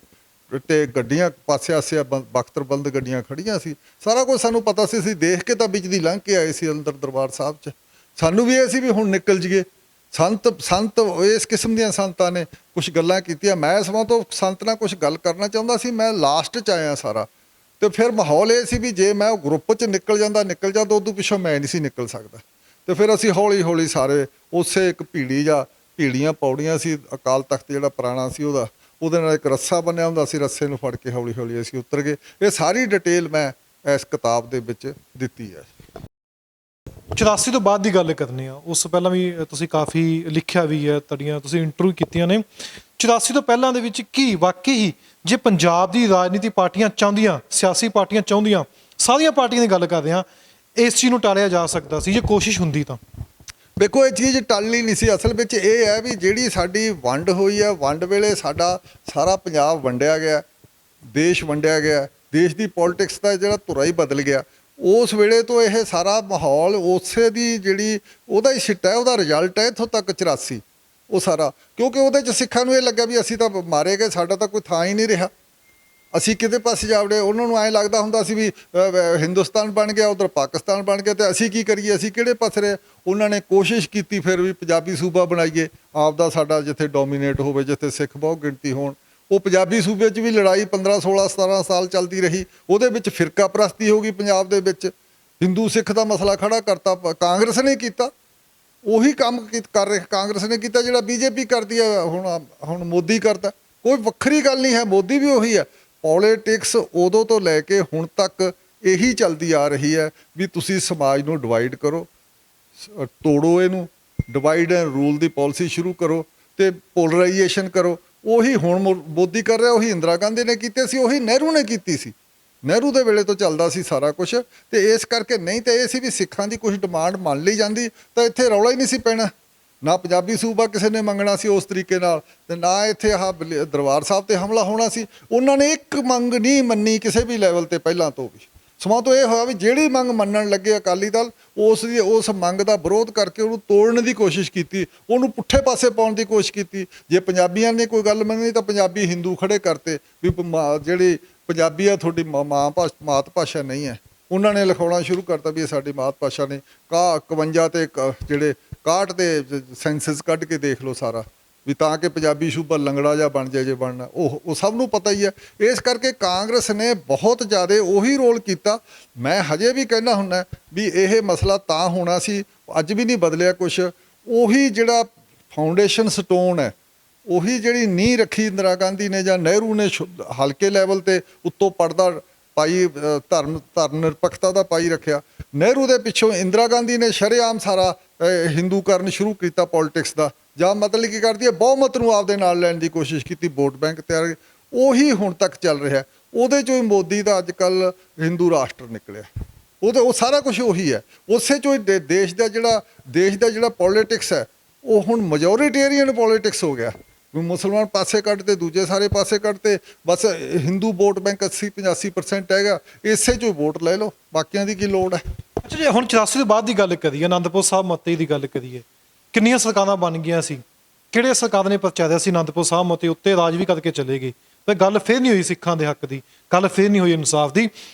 ਤੇ ਗੱਡੀਆਂ ਪਾਸੇ ਆਸੇ ਬਖਤਰਬੰਦ ਗੱਡੀਆਂ ਖੜੀਆਂ ਸੀ। ਸਾਰਾ ਕੁਝ ਸਾਨੂੰ ਪਤਾ ਸੀ। ਅਸੀਂ ਦੇਖ ਕੇ ਤਾਂ ਵਿੱਚ ਦੀ ਲੰਘ ਕੇ ਆਏ ਸੀ ਅੰਦਰ ਦਰਬਾਰ ਸਾਹਿਬ 'ਚ। ਸਾਨੂੰ ਵੀ ਇਹ ਸੀ ਵੀ ਹੁਣ ਨਿਕਲ ਜਾਈਏ। ਸੰਤ ਇਸ ਕਿਸਮ ਦੀਆਂ ਸੰਤਾਂ ਨੇ ਕੁਛ ਗੱਲਾਂ ਕੀਤੀਆਂ। ਮੈਂ ਸਮਾਂ ਤੋਂ ਸੰਤ ਨਾਲ ਕੁਛ ਗੱਲ ਕਰਨਾ ਚਾਹੁੰਦਾ ਸੀ। ਮੈਂ ਲਾਸਟ 'ਚ ਆਇਆ ਸਾਰਾ। ਤੇ ਫਿਰ ਮਾਹੌਲ ਇਹ ਸੀ ਵੀ ਜੇ ਮੈਂ ਉਹ ਗਰੁੱਪ 'ਚ ਨਿਕਲ ਜਾਂਦਾ ਉਦੋਂ ਪਿੱਛੋਂ ਮੈਂ ਨਹੀਂ ਸੀ ਨਿਕਲ ਸਕਦਾ। ਤੇ ਫਿਰ ਅਸੀਂ ਹੌਲੀ ਸਾਰੇ ਉਸੇ ਇੱਕ ਭੀੜੀਆਂ ਪੌੜੀਆਂ ਸੀ, ਅਕਾਲ ਤਖਤ ਜਿਹੜਾ ਪੁਰਾਣਾ ਸੀ ਉਹਦੇ ਨਾਲ ਇੱਕ ਰੱਸਾ ਬਣਿਆ ਹੁੰਦਾ ਸੀ, ਰੱਸੇ ਨੂੰ ਫੜ ਕੇ ਹੌਲੀ ਅਸੀਂ ਉਤਰ ਗਏ। ਇਹ ਸਾਰੀ ਡਿਟੇਲ ਮੈਂ ਇਸ ਕਿਤਾਬ ਦੇ ਵਿੱਚ ਦਿੱਤੀ ਹੈ। 84 ਤੋਂ ਬਾਅਦ ਦੀ ਗੱਲ ਕਰਨੀ ਆ, ਉਸ ਤੋਂ ਪਹਿਲਾਂ ਵੀ ਤੁਸੀਂ ਕਾਫੀ ਲਿਖਿਆ ਵੀ ਹੈ, ਤੁਹਾਡੀਆਂ ਤੁਸੀਂ ਇੰਟਰਵਿਊ ਕੀਤੀਆਂ ਨੇ। 84 ਤੋਂ ਪਹਿਲਾਂ ਦੇ ਵਿੱਚ ਕੀ ਵਾਕਈ ਹੀ ਜੇ ਪੰਜਾਬ ਦੀ ਰਾਜਨੀਤੀ ਪਾਰਟੀਆਂ ਚਾਹੁੰਦੀਆਂ, ਸਿਆਸੀ ਪਾਰਟੀਆਂ ਚਾਹੁੰਦੀਆਂ, ਸਾਰੀਆਂ ਪਾਰਟੀਆਂ ਦੀ ਗੱਲ ਕਰਦੇ ਹਾਂ, ਇਸ ਚੀਜ਼ ਨੂੰ ਟਾਲਿਆ ਜਾ ਸਕਦਾ ਸੀ ਜੇ ਕੋਸ਼ਿਸ਼ ਹੁੰਦੀ ਤਾਂ? ਦੇਖੋ ਇਹ ਚੀਜ਼ ਟਲਣੀ ਨਹੀਂ ਸੀ। ਅਸਲ ਵਿੱਚ ਇਹ ਹੈ ਵੀ ਜਿਹੜੀ ਸਾਡੀ ਵੰਡ ਹੋਈ ਹੈ, ਵੰਡ ਵੇਲੇ ਸਾਡਾ ਸਾਰਾ ਪੰਜਾਬ ਵੰਡਿਆ ਗਿਆ, ਦੇਸ਼ ਵੰਡਿਆ ਗਿਆ, ਦੇਸ਼ ਦੀ ਪੋਲਿਟਿਕਸ ਦਾ ਜਿਹੜਾ ਧੁਰਾ ਹੀ ਬਦਲ ਗਿਆ। ਉਸ ਵੇਲੇ ਤੋਂ ਇਹ ਸਾਰਾ ਮਾਹੌਲ ਉਸੇ ਦੀ ਜਿਹੜੀ ਉਹਦਾ ਹੀ ਸਿੱਟਾ ਹੈ, ਉਹਦਾ ਰਿਜ਼ਲਟ ਹੈ ਇੱਥੋਂ ਤੱਕ 84 ਉਹ ਸਾਰਾ। ਕਿਉਂਕਿ ਉਹਦੇ 'ਚ ਸਿੱਖਾਂ ਨੂੰ ਇਹ ਲੱਗਾ ਵੀ ਅਸੀਂ ਤਾਂ ਮਾਰੇ ਗਏ, ਸਾਡਾ ਤਾਂ ਕੋਈ ਥਾਂ ਹੀ ਨਹੀਂ ਰਿਹਾ, ਅਸੀਂ ਕਿਤੇ ਪਾਸੇ ਜਾਵੜੇ। ਉਹਨਾਂ ਨੂੰ ਐਂ ਲੱਗਦਾ ਹੁੰਦਾ ਸੀ ਵੀ ਹਿੰਦੁਸਤਾਨ ਬਣ ਗਿਆ, ਉੱਧਰ ਪਾਕਿਸਤਾਨ ਬਣ ਗਿਆ, ਤੇ ਅਸੀਂ ਕੀ ਕਰੀਏ, ਅਸੀਂ ਕਿਹੜੇ ਪਾਸੇ ਰਹੇ। ਉਹਨਾਂ ਨੇ ਕੋਸ਼ਿਸ਼ ਕੀਤੀ ਫਿਰ ਵੀ ਪੰਜਾਬੀ ਸੂਬਾ ਬਣਾਈਏ ਆਪਦਾ, ਸਾਡਾ ਜਿੱਥੇ ਡੋਮੀਨੇਟ ਹੋਵੇ, ਜਿੱਥੇ ਸਿੱਖ ਬਹੁਤ ਗਿਣਤੀ ਹੋਣ। ਉਹ ਪੰਜਾਬੀ ਸੂਬੇ 'ਚ ਵੀ ਲੜਾਈ 15, 16, 17 ਸਾਲ ਚੱਲਦੀ ਰਹੀ। ਉਹਦੇ ਵਿੱਚ ਫਿਰਕਾ ਪ੍ਰਸਤੀ ਹੋ ਗਈ ਪੰਜਾਬ ਦੇ ਵਿੱਚ, ਹਿੰਦੂ ਸਿੱਖ ਦਾ ਮਸਲਾ ਖੜਾ ਕਰਤਾ। ਕਾਂਗਰਸ ਨੇ ਕੀਤਾ ਉਹੀ ਕੰਮ ਕਰ ਰਹੇ, ਕਾਂਗਰਸ ਨੇ ਕੀਤਾ ਜਿਹੜਾ ਬੀਜੇਪੀ ਕਰਦੀ ਹੈ ਹੁਣ ਮੋਦੀ ਕਰਦਾ। ਕੋਈ ਵੱਖਰੀ ਗੱਲ ਨਹੀਂ ਹੈ, ਮੋਦੀ ਵੀ ਉਹੀ ਹੈ। ਪੋਲੀਟਿਕਸ ਉਦੋਂ ਤੋਂ ਲੈ ਕੇ ਹੁਣ ਤੱਕ ਇਹੀ ਚੱਲਦੀ ਆ ਰਹੀ ਹੈ ਵੀ ਤੁਸੀਂ ਸਮਾਜ ਨੂੰ ਡਿਵਾਈਡ ਕਰੋ, ਤੋੜੋ ਇਹਨੂੰ, divide and rule the policy ਸ਼ੁਰੂ ਕਰੋ ਤੇ ਪੋਲਰਾਈਜੇਸ਼ਨ ਕਰੋ। ਉਹੀ ਹੁਣ ਮੋਦੀ ਕਰ ਰਿਹਾ, ਉਹੀ ਇੰਦਰਾ ਗਾਂਧੀ ਨੇ ਕੀਤੇ ਸੀ, ਉਹੀ ਨਹਿਰੂ ਨੇ ਕੀਤੀ ਸੀ। ਨਹਿਰੂ ਦੇ ਵੇਲੇ ਤੋਂ ਚੱਲਦਾ ਸੀ ਸਾਰਾ ਕੁਛ। ਤੇ ਇਸ ਕਰਕੇ ਨਹੀਂ ਤਾਂ ਇਹ ਸੀ ਵੀ ਸਿੱਖਾਂ ਦੀ ਕੁਛ ਡਿਮਾਂਡ ਮੰਨ ਲਈ ਜਾਂਦੀ ਤਾਂ ਇੱਥੇ ਰੌਲਾ ਹੀ ਨਹੀਂ ਸੀ ਪੈਣਾ। ਨਾ ਪੰਜਾਬੀ ਸੂਬਾ ਕਿਸੇ ਨੇ ਮੰਗਣਾ ਸੀ ਉਸ ਤਰੀਕੇ ਨਾਲ, ਤੇ ਨਾ ਇੱਥੇ ਆਹ ਦਰਬਾਰ ਸਾਹਿਬ ਤੇ ਹਮਲਾ ਹੋਣਾ ਸੀ। ਉਹਨਾਂ ਨੇ ਇੱਕ ਮੰਗ ਨਹੀਂ ਮੰਨੀ ਕਿਸੇ ਵੀ ਲੈਵਲ ਤੇ ਪਹਿਲਾਂ ਤੋਂ ਵੀ। ਸਮਾਂ ਤੋਂ ਇਹ ਹੋਇਆ ਵੀ ਜਿਹੜੀ ਮੰਗ ਮੰਨਣ ਲੱਗੇ ਅਕਾਲੀ ਦਲ, ਉਸ ਮੰਗ ਦਾ ਵਿਰੋਧ ਕਰਕੇ ਉਹਨੂੰ ਤੋੜਨ ਦੀ ਕੋਸ਼ਿਸ਼ ਕੀਤੀ, ਉਹਨੂੰ ਪੁੱਠੇ ਪਾਸੇ ਪਾਉਣ ਦੀ ਕੋਸ਼ਿਸ਼ ਕੀਤੀ। ਜੇ ਪੰਜਾਬੀਆਂ ਨੇ ਕੋਈ ਗੱਲ ਮੰਨੀ ਤਾਂ ਪੰਜਾਬੀ ਹਿੰਦੂ ਖੜੇ ਕਰਤੇ ਵੀ ਜਿਹੜੀ ਪੰਜਾਬੀ ਆ ਤੁਹਾਡੀ ਮਾਤ ਭਾਸ਼ਾ ਨਹੀਂ ਹੈ। ਉਹਨਾਂ ਨੇ ਲਿਖਾਉਣਾ ਸ਼ੁਰੂ ਕਰਤਾ ਵੀ ਇਹ ਸਾਡੀ ਮਾਤ ਭਾਸ਼ਾ ਨੇ। 51 ਤੇ ਜਿਹੜੇ 61 ਦੇ ਸੈਂਸਸ ਕੱਢ ਕੇ ਦੇਖ ਲਓ ਸਾਰਾ ਵੀ ਤਾਂ ਕਿ ਪੰਜਾਬੀ ਸੂਬਾ ਲੰਗੜਾ ਜਿਹਾ ਬਣ ਜਾਏ ਜੇ ਬਣਨਾ, ਉਹ ਸਭ ਨੂੰ ਪਤਾ ਹੀ ਹੈ। ਇਸ ਕਰਕੇ ਕਾਂਗਰਸ ਨੇ ਬਹੁਤ ਜ਼ਿਆਦਾ ਉਹੀ ਰੋਲ ਕੀਤਾ। ਮੈਂ ਹਜੇ ਵੀ ਕਹਿੰਦਾ ਹੁੰਦਾ ਵੀ ਇਹ ਮਸਲਾ ਤਾਂ ਹੋਣਾ ਸੀ, ਅੱਜ ਵੀ ਨਹੀਂ ਬਦਲਿਆ ਕੁਛ। ਉਹੀ ਜਿਹੜਾ ਫਾਊਂਡੇਸ਼ਨ ਸਟੋਨ ਹੈ, ਉਹੀ ਜਿਹੜੀ ਨੀਂਹ ਰੱਖੀ ਇੰਦਰਾ ਗਾਂਧੀ ਨੇ ਜਾਂ ਨਹਿਰੂ ਨੇ ਹਲਕੇ ਲੈਵਲ ਤੇ ਉੱਤੋਂ ਪਰਦਾ ਪਾਈ, ਧਰਮ ਨਿਰਪੱਖਤਾ ਦਾ ਪਾਈ ਰੱਖਿਆ। ਨਹਿਰੂ ਦੇ ਪਿੱਛੋਂ ਇੰਦਰਾ ਗਾਂਧੀ ਨੇ ਸ਼ਰੇਆਮ ਸਾਰਾ ਹਿੰਦੂਕਰਨ ਸ਼ੁਰੂ ਕੀਤਾ ਪੋਲਿਟਿਕਸ ਦਾ, ਜਾਂ ਮਤਲਬ ਕੀ ਕਰਦੀ ਹੈ, ਬਹੁਮਤ ਨੂੰ ਆਪਦੇ ਨਾਲ ਲੈਣ ਦੀ ਕੋਸ਼ਿਸ਼ ਕੀਤੀ, ਵੋਟ ਬੈਂਕ ਤਿਆਰ, ਉਹੀ ਹੁਣ ਤੱਕ ਚੱਲ ਰਿਹਾ। ਉਹਦੇ ਚੋਂ ਹੀ ਮੋਦੀ ਦਾ ਅੱਜ ਕੱਲ੍ਹ ਹਿੰਦੂ ਰਾਸ਼ਟਰ ਨਿਕਲਿਆ। ਉਹ ਸਾਰਾ ਕੁਝ ਉਹੀ ਹੈ। ਉਸੇ ਚੋਂ ਹੀ ਦੇਸ਼ ਦਾ ਜਿਹੜਾ ਪੋਲਿਟਿਕਸ ਹੈ ਉਹ ਹੁਣ ਮੈਜੋਰਿਟੇਰੀਅਨ ਪੋਲਿਟਿਕਸ ਹੋ ਗਿਆ। ਮੁਸਲਮਾਨ ਪਾਸੇ ਕੱਢ ਤੇ ਦੂਜੇ ਸਾਰੇ ਪਾਸੇ ਕੱਢ ਤੇ ਬਸ ਹਿੰਦੂ ਵੋਟ ਬੈਂਕ 80-85% ਹੈਗਾ, ਇਸੇ ਚੋਂ ਵੋਟ ਲੈ ਲਓ, ਬਾਕੀਆਂ ਦੀ ਕੀ ਲੋੜ ਹੈ। ਅੱਛਾ ਜੀ, ਹੁਣ 84 ਤੋਂ ਬਾਅਦ ਦੀ ਗੱਲ ਕਰੀਏ, ਅਨੰਦਪੁਰ ਸਾਹਿਬ ਮਤੇ ਦੀ ਗੱਲ ਕਰੀਏ, ਕਿੰਨੀਆਂ ਸਰਕਾਰਾਂ ਬਣ ਗਈਆਂ ਸੀ, ਕਿਹੜੇ ਸਰਕਾਰ ਨੇ ਪਰਚਾਇਆ ਸੀ ਅਨੰਦਪੁਰ ਸਾਹਿਬ ਮਤੇ ਉੱਤੇ, ਰਾਜ ਵੀ ਕਰਕੇ ਚਲੇ ਗਏ, ਪਰ ਗੱਲ ਫਿਰ ਨਹੀਂ ਹੋਈ ਸਿੱਖਾਂ ਦੇ ਹੱਕ ਦੀ, ਗੱਲ ਫਿਰ ਨਹੀਂ ਹੋਈ ਇਨਸਾਫ ਦੀ।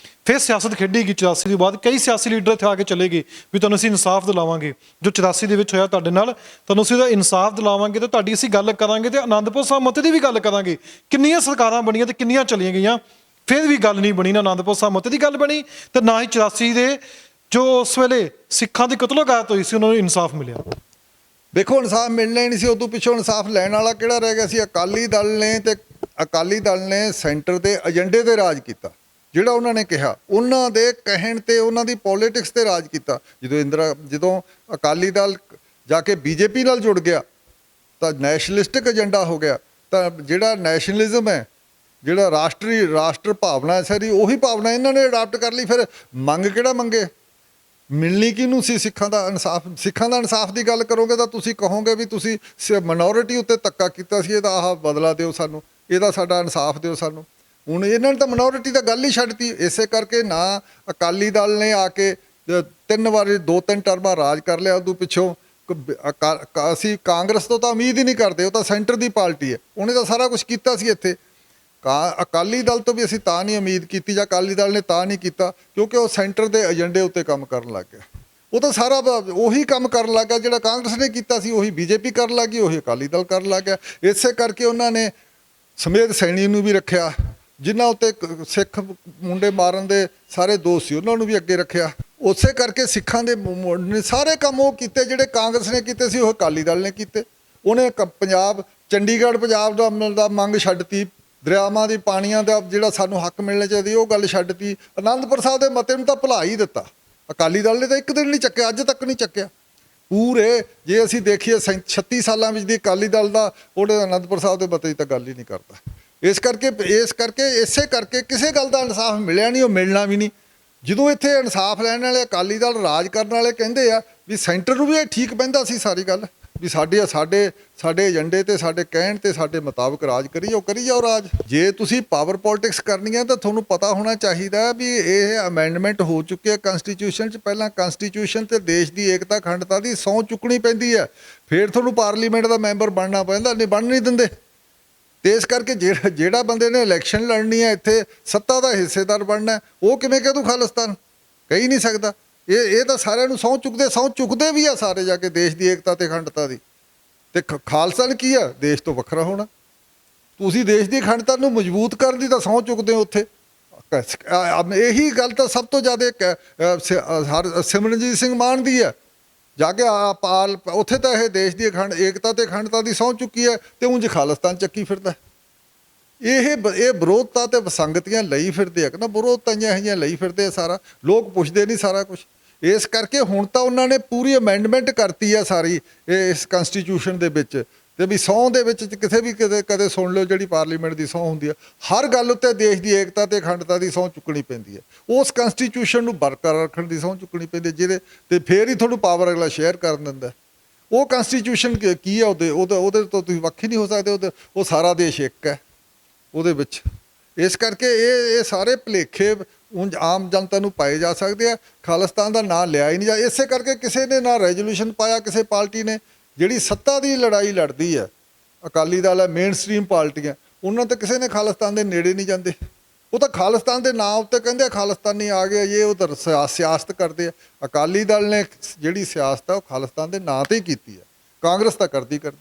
ਫਿਰ ਸਿਆਸਤ ਖੇਡੀ ਗਈ 84 ਤੋਂ ਬਾਅਦ। ਕਈ ਸਿਆਸੀ ਲੀਡਰ ਇੱਥੇ ਆ ਕੇ ਚਲੇ ਗਏ ਵੀ ਤੁਹਾਨੂੰ ਅਸੀਂ ਇਨਸਾਫ ਦਿਲਾਵਾਂਗੇ, ਜੋ 84 ਦੇ ਵਿੱਚ ਹੋਇਆ ਤੁਹਾਡੇ ਨਾਲ, ਤੁਹਾਨੂੰ ਅਸੀਂ ਉਹਦਾ ਇਨਸਾਫ ਦਿਲਾਵਾਂਗੇ ਤੇ ਤੁਹਾਡੀ ਅਸੀਂ ਗੱਲ ਕਰਾਂਗੇ ਤੇ ਅਨੰਦਪੁਰ ਸਾਹਿਬ ਮਤੇ ਦੀ ਵੀ ਗੱਲ ਕਰਾਂਗੇ। ਕਿੰਨੀਆਂ ਸਰਕਾਰਾਂ ਬਣੀਆਂ ਤੇ ਕਿੰਨੀਆਂ ਚਲੀਆਂ ਗਈਆਂ, ਫਿਰ ਵੀ ਗੱਲ ਨਹੀਂ ਬਣੀ, ਨਾ ਅਨੰਦਪੁਰ ਸਾਹਿਬ ਮਤੇ ਦੀ ਗੱਲ ਬਣੀ ਤੇ ਨਾ ਹੀ 84 ਦੇ ਜੋ ਉਸ ਵੇਲੇ ਸਿੱਖਾਂ ਦੀ ਕਤਲੋਗਾਰਤ ਹੋਈ ਸੀ ਉਹਨਾਂ ਨੂੰ ਇਨਸਾਫ ਮਿਲਿਆ। ਦੇਖੋ, ਇਨਸਾਫ ਮਿਲਣਾ ਹੀ ਨਹੀਂ ਸੀ। ਉਦੋਂ ਪਿੱਛੋਂ ਇਨਸਾਫ ਲੈਣ ਵਾਲਾ ਕਿਹੜਾ ਰਹਿ ਗਿਆ ਸੀ? ਅਕਾਲੀ ਦਲ ਨੇ ਸੈਂਟਰ ਦੇ ਏਜੰਡੇ ਤੇ ਰਾਜ ਕੀਤਾ। ਜਿਹੜਾ ਉਹਨਾਂ ਨੇ ਕਿਹਾ, ਉਹਨਾਂ ਦੇ ਕਹਿਣ ਤੇ, ਉਹਨਾਂ ਦੀ ਪੋਲਿਟਿਕਸ ਤੇ ਰਾਜ ਕੀਤਾ। ਜਦੋਂ ਅਕਾਲੀ ਦਲ ਜਾ ਕੇ ਬੀਜੇਪੀ ਨਾਲ ਜੁੜ ਗਿਆ ਤਾਂ ਨੈਸ਼ਨਲਿਸਟਿਕ ਏਜੰਡਾ ਹੋ ਗਿਆ। ਤਾਂ ਜਿਹੜਾ ਨੈਸ਼ਨਲਿਜ਼ਮ ਹੈ, ਜਿਹੜਾ ਰਾਸ਼ਟਰ ਭਾਵਨਾ ਹੈ ਸਾਰੀ, ਉਹੀ ਭਾਵਨਾ ਇਹਨਾਂ ਨੇ ਅਡਾਪਟ ਕਰ ਲਈ। ਫਿਰ ਮੰਗ ਕਿਹੜਾ ਮੰਗੇ? ਮਿਲਣੀ ਕਿਹਨੂੰ ਸੀ? ਸਿੱਖਾਂ ਦਾ ਇਨਸਾਫ ਦੀ ਗੱਲ ਕਰੋਗੇ ਤਾਂ ਤੁਸੀਂ ਕਹੋਗੇ ਵੀ ਤੁਸੀਂ ਮਿਨੋਰਿਟੀ ਉੱਤੇ ਧੱਕਾ ਕੀਤਾ ਸੀ, ਇਹਦਾ ਆਹ ਬਦਲਾ ਦਿਓ ਸਾਨੂੰ, ਇਹਦਾ ਸਾਡਾ ਇਨਸਾਫ ਦਿਓ ਸਾਨੂੰ। ਹੁਣ ਇਹਨਾਂ ਨੇ ਤਾਂ ਮਿਨੋਰਿਟੀ ਦਾ ਗੱਲ ਹੀ ਛੱਡਤੀ। ਇਸੇ ਕਰਕੇ ਨਾ ਅਕਾਲੀ ਦਲ ਨੇ ਆ ਕੇ 2-3 ਟਰਮਾਂ ਰਾਜ ਕਰ ਲਿਆ। ਉਦੋਂ ਪਿੱਛੋਂ ਅਸੀਂ ਕਾਂਗਰਸ ਤੋਂ ਤਾਂ ਉਮੀਦ ਹੀ ਨਹੀਂ ਕਰਦੇ, ਉਹ ਤਾਂ ਸੈਂਟਰ ਦੀ ਪਾਰਟੀ ਹੈ, ਉਹਨੇ ਤਾਂ ਸਾਰਾ ਕੁਝ ਕੀਤਾ ਸੀ ਇੱਥੇ। ਅਕਾਲੀ ਦਲ ਤੋਂ ਵੀ ਅਸੀਂ ਤਾਂ ਨਹੀਂ ਉਮੀਦ ਕੀਤੀ, ਜਾਂ ਅਕਾਲੀ ਦਲ ਨੇ ਤਾਂ ਨਹੀਂ ਕੀਤਾ ਕਿਉਂਕਿ ਉਹ ਸੈਂਟਰ ਦੇ ਏਜੰਡੇ ਉੱਤੇ ਕੰਮ ਕਰਨ ਲੱਗ ਗਿਆ। ਉਹ ਤਾਂ ਸਾਰਾ ਉਹੀ ਕੰਮ ਕਰਨ ਲੱਗ ਗਿਆ ਜਿਹੜਾ ਕਾਂਗਰਸ ਨੇ ਕੀਤਾ ਸੀ, ਉਹੀ ਬੀਜੇਪੀ ਕਰਨ ਲੱਗ ਗਈ, ਉਹੀ ਅਕਾਲੀ ਦਲ ਕਰਨ ਲੱਗ ਗਿਆ। ਇਸੇ ਕਰਕੇ ਉਹਨਾਂ ਨੇ ਸਮੇਧ ਸੈਣੀ ਨੂੰ ਵੀ ਰੱਖਿਆ, ਜਿਨ੍ਹਾਂ ਉੱਤੇ ਸਿੱਖ ਮੁੰਡੇ ਮਾਰਨ ਦੇ ਸਾਰੇ ਦੋਸ਼ ਸੀ, ਉਹਨਾਂ ਨੂੰ ਵੀ ਅੱਗੇ ਰੱਖਿਆ। ਉਸੇ ਕਰਕੇ ਸਿੱਖਾਂ ਦੇ ਸਾਰੇ ਕੰਮ ਉਹ ਕੀਤੇ ਜਿਹੜੇ ਕਾਂਗਰਸ ਨੇ ਕੀਤੇ ਸੀ, ਉਹ ਅਕਾਲੀ ਦਲ ਨੇ ਕੀਤੇ। ਉਹਨੇ ਚੰਡੀਗੜ੍ਹ ਪੰਜਾਬ ਦਾ ਮੰਗ ਛੱਡਤੀ, ਦਰਿਆਵਾਂ ਦੀ ਪਾਣੀਆਂ ਦਾ ਜਿਹੜਾ ਸਾਨੂੰ ਹੱਕ ਮਿਲਣਾ ਚਾਹੀਦਾ ਉਹ ਗੱਲ ਛੱਡਤੀ। ਅਨੰਦਪੁਰ ਸਾਹਿਬ ਦੇ ਮਤੇ ਨੂੰ ਤਾਂ ਭੁਲਾ ਹੀ ਦਿੱਤਾ। ਅਕਾਲੀ ਦਲ ਨੇ ਤਾਂ ਇੱਕ ਦਿਨ ਨਹੀਂ ਚੱਕਿਆ, ਅੱਜ ਤੱਕ ਨਹੀਂ ਚੱਕਿਆ। ਪੂਰੇ ਜੇ ਅਸੀਂ ਦੇਖੀਏ 36 ਸਾਲਾਂ ਵਿੱਚ ਦੀ ਅਕਾਲੀ ਦਲ ਦਾ, ਉਹਦੇ ਅਨੰਦਪੁਰ ਸਾਹਿਬ ਦੇ ਮਤੇ ਦੀ ਤਾਂ ਗੱਲ ਹੀ ਨਹੀਂ ਕਰਦਾ। ਇਸੇ ਕਰਕੇ ਕਿਸੇ ਗੱਲ ਦਾ ਇਨਸਾਫ ਮਿਲਿਆ ਨਹੀਂ, ਉਹ ਮਿਲਣਾ ਵੀ ਨਹੀਂ। ਜਦੋਂ ਇੱਥੇ ਇਨਸਾਫ ਲੈਣ ਵਾਲੇ ਅਕਾਲੀ ਦਲ ਰਾਜ ਕਰਨ ਵਾਲੇ ਕਹਿੰਦੇ ਆ ਵੀ ਸੈਂਟਰ ਨੂੰ ਵੀ ਇਹ ਠੀਕ ਪੈਂਦਾ ਸੀ ਸਾਰੀ ਗੱਲ, ਵੀ ਸਾਡੇ ਏਜੰਡੇ ਤੇ, ਸਾਡੇ ਕਹਿਣ ਤੇ, ਸਾਡੇ ਮੁਤਾਬਕ ਰਾਜ ਕਰੀ ਜਾਓ ਰਾਜ। ਜੇ ਤੁਸੀਂ ਪਾਵਰ ਪੋਲਿਟਿਕਸ ਕਰਨੀ ਹੈ ਤਾਂ ਤੁਹਾਨੂੰ ਪਤਾ ਹੋਣਾ ਚਾਹੀਦਾ ਵੀ ਇਹ ਅਮੈਂਡਮੈਂਟ ਹੋ ਚੁੱਕੀ ਹੈ ਕਨਸਟੀਟਿਊਸ਼ਨ 'ਚ। ਪਹਿਲਾਂ ਕਨਸਟੀਟਿਊਸ਼ਨ ਤੇ ਦੇਸ਼ ਦੀ ਏਕਤਾ ਅਖੰਡਤਾ ਦੀ ਸਹੁੰ ਚੁੱਕਣੀ ਪੈਂਦੀ ਹੈ, ਫਿਰ ਤੁਹਾਨੂੰ ਪਾਰਲੀਮੈਂਟ ਦਾ ਮੈਂਬਰ ਬਣਨਾ ਪੈਂਦਾ, ਨਹੀਂ ਬਣ ਨਹੀਂ ਦਿੰਦੇ। ਤੇ ਇਸ ਕਰਕੇ ਜਿਹੜਾ ਬੰਦੇ ਨੇ ਇਲੈਕਸ਼ਨ ਲੜਨੀ ਹੈ, ਇੱਥੇ ਸੱਤਾ ਦਾ ਹਿੱਸੇਦਾਰ ਬਣਨਾ, ਉਹ ਕਿਵੇਂ ਕਹਿ ਦੂ ਖਾਲਿਸਤਾਨ? ਕਹਿ ਨਹੀਂ ਸਕਦਾ। ਇਹ ਤਾਂ ਸਾਰਿਆਂ ਨੂੰ ਸਹੁੰ ਚੁੱਕਦੇ ਵੀ ਆ ਸਾਰੇ ਜਾ ਕੇ, ਦੇਸ਼ ਦੀ ਏਕਤਾ ਤੇ ਅਖੰਡਤਾ ਦੀ। ਤੇ ਖਾਲਸਾ ਕੀ ਆ? ਦੇਸ਼ ਤੋਂ ਵੱਖਰਾ ਹੋਣਾ। ਤੁਸੀਂ ਦੇਸ਼ ਦੀ ਅਖੰਡਤਾ ਨੂੰ ਮਜ਼ਬੂਤ ਕਰਨ ਦੀ ਤਾਂ ਸਹੁੰ ਚੁੱਕਦੇ ਹੋ ਉੱਥੇ। ਇਹੀ ਗੱਲ ਤਾਂ ਸਭ ਤੋਂ ਜ਼ਿਆਦਾ ਸਿਮਰਨਜੀਤ ਸਿੰਘ ਮਾਨ ਦੀ ਹੈ। ਜਾ ਕੇ ਉੱਥੇ ਤਾਂ ਇਹ ਦੇਸ਼ ਦੀ ਏਕਤਾ ਤੇ ਅਖੰਡਤਾ ਦੀ ਸਹੁੰ ਚੁੱਕੀ ਹੈ, ਤੇ ਉਂਝ ਖਾਲਿਸਤਾਨ ਚੱਕੀ ਫਿਰਦਾ। ਇਹ ਵਿਰੋਧਤਾ ਤੇ ਵਿਸੰਗਤੀਆਂ ਲਈ ਫਿਰਦੇ ਆ, ਕਹਿੰਦਾ ਵਿਰੋਧਤਾਈਆਂ ਇਹੋ ਜਿਹੀਆਂ ਲਈ ਫਿਰਦੇ ਆ ਸਾਰਾ। ਲੋਕ ਪੁੱਛਦੇ ਨਹੀਂ ਸਾਰਾ ਕੁਝ। ਇਸ ਕਰਕੇ ਹੁਣ ਤਾਂ ਉਹਨਾਂ ਨੇ ਪੂਰੀ ਅਮੈਂਡਮੈਂਟ ਕਰਤੀ ਆ ਸਾਰੀ ਇਸ ਕਨਸਟੀਟਿਊਸ਼ਨ ਦੇ ਵਿੱਚ, ਤੇ ਵੀ ਸਹੁੰ ਦੇ ਵਿੱਚ ਕਿਸੇ ਵੀ ਕਦੇ ਸੁਣ ਲਿਓ ਜਿਹੜੀ ਪਾਰਲੀਮੈਂਟ ਦੀ ਸਹੁੰ ਹੁੰਦੀ ਆ, ਹਰ ਗੱਲ ਉੱਤੇ ਦੇਸ਼ ਦੀ ਏਕਤਾ ਤੇ ਅਖੰਡਤਾ ਦੀ ਸਹੁੰ ਚੁੱਕਣੀ ਪੈਂਦੀ ਹੈ। ਉਸ ਕਨਸਟੀਟਿਊਸ਼ਨ ਨੂੰ ਬਰਕਰਾਰ ਰੱਖਣ ਦੀ ਸਹੁੰ ਚੁੱਕਣੀ ਪੈਂਦੀ ਹੈ, ਜਿਹਦੇ ਤੇ ਫੇਰ ਹੀ ਤੁਹਾਨੂੰ ਪਾਵਰ ਅਗਲਾ ਸ਼ੇਅਰ ਕਰਨ ਦਿੰਦਾ। ਉਹ ਕਨਸਟੀਟਿਊਸ਼ਨ ਕੀ ਹੈ? ਉਹਦੇ ਤੋਂ ਤੁਸੀਂ ਵੱਖ ਹੀ ਨਹੀਂ ਹੋ ਸਕਦੇ। ਉਹ ਸਾਰਾ ਦੇਸ਼ ਇੱਕ ਹੈ ਉਹਦੇ ਵਿੱਚ। ਇਸ ਕਰਕੇ ਇਹ ਸਾਰੇ ਭੁਲੇਖੇ ਉਂਝ ਆਮ ਜਨਤਾ ਨੂੰ ਪਾਏ ਜਾ ਸਕਦੇ ਆ। ਖਾਲਿਸਤਾਨ ਦਾ ਨਾਂ ਲਿਆ ਹੀ ਨਹੀਂ ਜਾ। ਇਸੇ ਕਰਕੇ ਕਿਸੇ ਨੇ ਨਾ ਰੈਜ਼ੋਲੂਸ਼ਨ ਪਾਇਆ ਕਿਸੇ ਪਾਰਟੀ ਨੇ। ਜਿਹੜੀ ਸੱਤਾ ਦੀ ਲੜਾਈ ਲੜਦੀ ਹੈ, ਅਕਾਲੀ ਦਲ ਹੈ, ਮੇਨ ਸਟਰੀਮ ਪਾਰਟੀਆਂ, ਉਹਨਾਂ ਤੇ ਕਿਸੇ ਨੇ ਖਾਲਿਸਤਾਨ ਦੇ ਨੇੜੇ ਨਹੀਂ ਜਾਂਦੇ। ਉਹ ਤਾਂ ਖਾਲਿਸਤਾਨ ਦੇ ਨਾਂ ਉੱਤੇ ਕਹਿੰਦੇ ਖਾਲਿਸਤਾਨੀ ਆ ਗਏ, ਇਹ ਉਧਰ ਸਿਆਸਤ ਕਰਦੇ ਆ। ਅਕਾਲੀ ਦਲ ਨੇ ਜਿਹੜੀ ਸਿਆਸਤ ਹੈ ਉਹ ਖਾਲਿਸਤਾਨ ਦੇ ਨਾਂ ਤੇ ਹੀ ਕੀਤੀ ਹੈ, ਕਾਂਗਰਸ ਤਾਂ ਕਰਦੀ ਹੈ।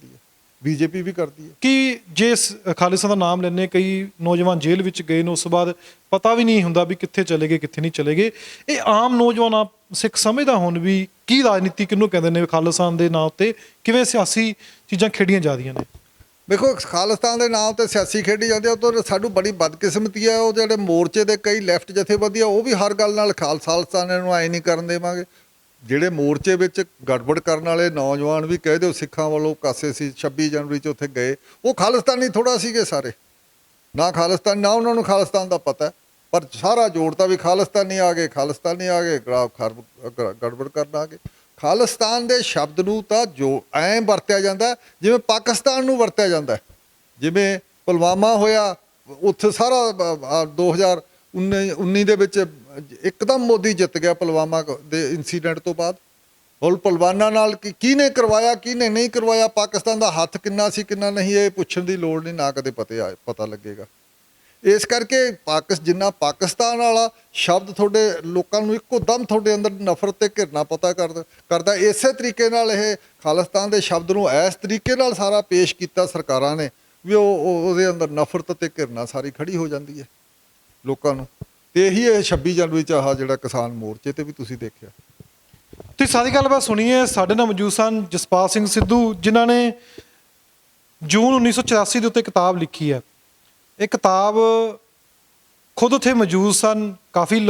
ਬੀਜੇਪੀ ਵੀ ਕਰਦੀ ਹੈ। ਕਿ ਜੇ ਖਾਲਿਸਤਾਨ ਦਾ ਨਾਮ ਲੈਣੇ, ਕਈ ਨੌਜਵਾਨ ਜੇਲ੍ਹ ਵਿੱਚ ਗਏ ਨੇ, ਉਸ ਤੋਂ ਬਾਅਦ ਪਤਾ ਵੀ ਨਹੀਂ ਹੁੰਦਾ ਵੀ ਕਿੱਥੇ ਚਲੇ ਗਏ ਕਿੱਥੇ ਨਹੀਂ ਚਲੇ ਗਏ। ਇਹ ਆਮ ਨੌਜਵਾਨ ਸਿੱਖ ਸਮਝਦਾ ਹੁਣ ਵੀ ਕੀ ਰਾਜਨੀਤੀ ਕਿਹਨੂੰ ਕਹਿੰਦੇ ਨੇ, ਖਾਲਿਸਤਾਨ ਦੇ ਨਾਂ ਉੱਤੇ ਕਿਵੇਂ ਸਿਆਸੀ ਚੀਜ਼ਾਂ ਖੇਡੀਆਂ ਜਾਂਦੀਆਂ ਨੇ। ਵੇਖੋ ਖਾਲਿਸਤਾਨ ਦੇ ਨਾਮ ਤੇ ਸਿਆਸੀ ਖੇਡੀ ਜਾਂਦੇ, ਉਹ ਤੋਂ ਸਾਨੂੰ ਬੜੀ ਬਦਕਿਸਮਤੀ ਹੈ। ਉਹ ਜਿਹੜੇ ਮੋਰਚੇ ਦੇ ਕਈ ਲੈਫਟ ਜਥੇਬੰਦੀ ਆ, ਉਹ ਵੀ ਹਰ ਗੱਲ ਨਾਲ ਖਾਲਿਸਤਾਨ ਨੂੰ ਐਂ ਨਹੀਂ ਕਰਨ ਦੇਵਾਂਗੇ। ਜਿਹੜੇ ਮੋਰਚੇ ਵਿੱਚ ਗੜਬੜ ਕਰਨ ਵਾਲੇ ਨੌਜਵਾਨ ਵੀ ਕਹਿ ਦਿਓ ਸਿੱਖਾਂ ਵੱਲੋਂ ਕਾਸੇ ਸੀ 26 ਜਨਵਰੀ 'ਚ ਉੱਥੇ ਗਏ, ਉਹ ਖਾਲਿਸਤਾਨੀ ਥੋੜ੍ਹਾ ਸੀਗੇ ਸਾਰੇ, ਨਾ ਖਾਲਿਸਤਾਨ, ਨਾ ਉਹਨਾਂ ਨੂੰ ਖਾਲਿਸਤਾਨ ਦਾ ਪਤਾ, ਪਰ ਸਾਰਾ ਜੋੜਤਾ ਵੀ ਖਾਲਿਸਤਾਨੀ ਆ ਗਏ, ਖਾਲਿਸਤਾਨੀ ਆ ਗਏ, ਗੜਬੜ ਕਰਨ ਆ ਗਏ। ਖਾਲਿਸਤਾਨ ਦੇ ਸ਼ਬਦ ਨੂੰ ਤਾਂ ਜੋ ਐਂ ਵਰਤਿਆ ਜਾਂਦਾ ਜਿਵੇਂ ਪਾਕਿਸਤਾਨ ਨੂੰ ਵਰਤਿਆ ਜਾਂਦਾ। ਜਿਵੇਂ ਪੁਲਵਾਮਾ ਹੋਇਆ, ਉੱਥੇ ਸਾਰਾ 2019 ਦੇ ਵਿੱਚ ਇੱਕਦਮ ਮੋਦੀ ਜਿੱਤ ਗਿਆ ਪੁਲਵਾਮਾ ਦੇ ਇਨਸੀਡੈਂਟ ਤੋਂ ਬਾਅਦ। ਹੁਣ ਪੁਲਵਾਮਾ ਨਾਲ ਕਿਹਨੇ ਕਰਵਾਇਆ ਕਿਹਨੇ ਨਹੀਂ ਕਰਵਾਇਆ, ਪਾਕਿਸਤਾਨ ਦਾ ਹੱਥ ਕਿੰਨਾ ਸੀ ਕਿੰਨਾ ਨਹੀਂ, ਇਹ ਪੁੱਛਣ ਦੀ ਲੋੜ ਨਹੀਂ, ਨਾ ਕਦੇ ਪਤਾ ਲੱਗੇਗਾ। ਇਸ ਕਰਕੇ ਜਿੰਨਾ ਪਾਕਿਸਤਾਨ ਵਾਲਾ ਸ਼ਬਦ ਤੁਹਾਡੇ ਲੋਕਾਂ ਨੂੰ ਇੱਕੋ ਦਮ ਤੁਹਾਡੇ ਅੰਦਰ ਨਫ਼ਰਤ ਤੇ ਘਿਰਨਾ ਪਤਾ ਕਰਦਾ, ਇਸੇ ਤਰੀਕੇ ਨਾਲ ਇਹ ਖਾਲਿਸਤਾਨ ਦੇ ਸ਼ਬਦ ਨੂੰ ਇਸ ਤਰੀਕੇ ਨਾਲ ਸਾਰਾ ਪੇਸ਼ ਕੀਤਾ ਸਰਕਾਰਾਂ ਨੇ ਵੀ ਉਹਦੇ ਅੰਦਰ ਨਫ਼ਰਤ ਤੇ ਘਿਰਨਾ ਸਾਰੀ ਖੜੀ ਹੋ ਜਾਂਦੀ ਹੈ ਲੋਕਾਂ ਨੂੰ। ਤੇ ਇਹੀ ਇਹ 26 ਜਨਵਰੀ 'ਚ ਆਹ ਜਿਹੜਾ ਕਿਸਾਨ ਮੋਰਚੇ ਤੇ ਵੀ ਤੁਸੀਂ ਦੇਖਿਆ। ਤੁਸੀਂ ਸਾਰੀ ਗੱਲਬਾਤ ਸੁਣੀਏ। ਸਾਡੇ ਨਾਲ ਮੌਜੂਦ ਸਨ ਜਸਪਾਲ ਸਿੰਘ ਸਿੱਧੂ, ਜਿਨ੍ਹਾਂ ਨੇ ਜੂਨ 1984 ਦੇ ਉੱਤੇ ਕਿਤਾਬ ਲਿਖੀ ਹੈ। ਇਹ ਕਿਤਾਬ ਖੁਦ ਉੱਥੇ ਮੌਜੂਦ ਸਨ, ਕਾਫੀ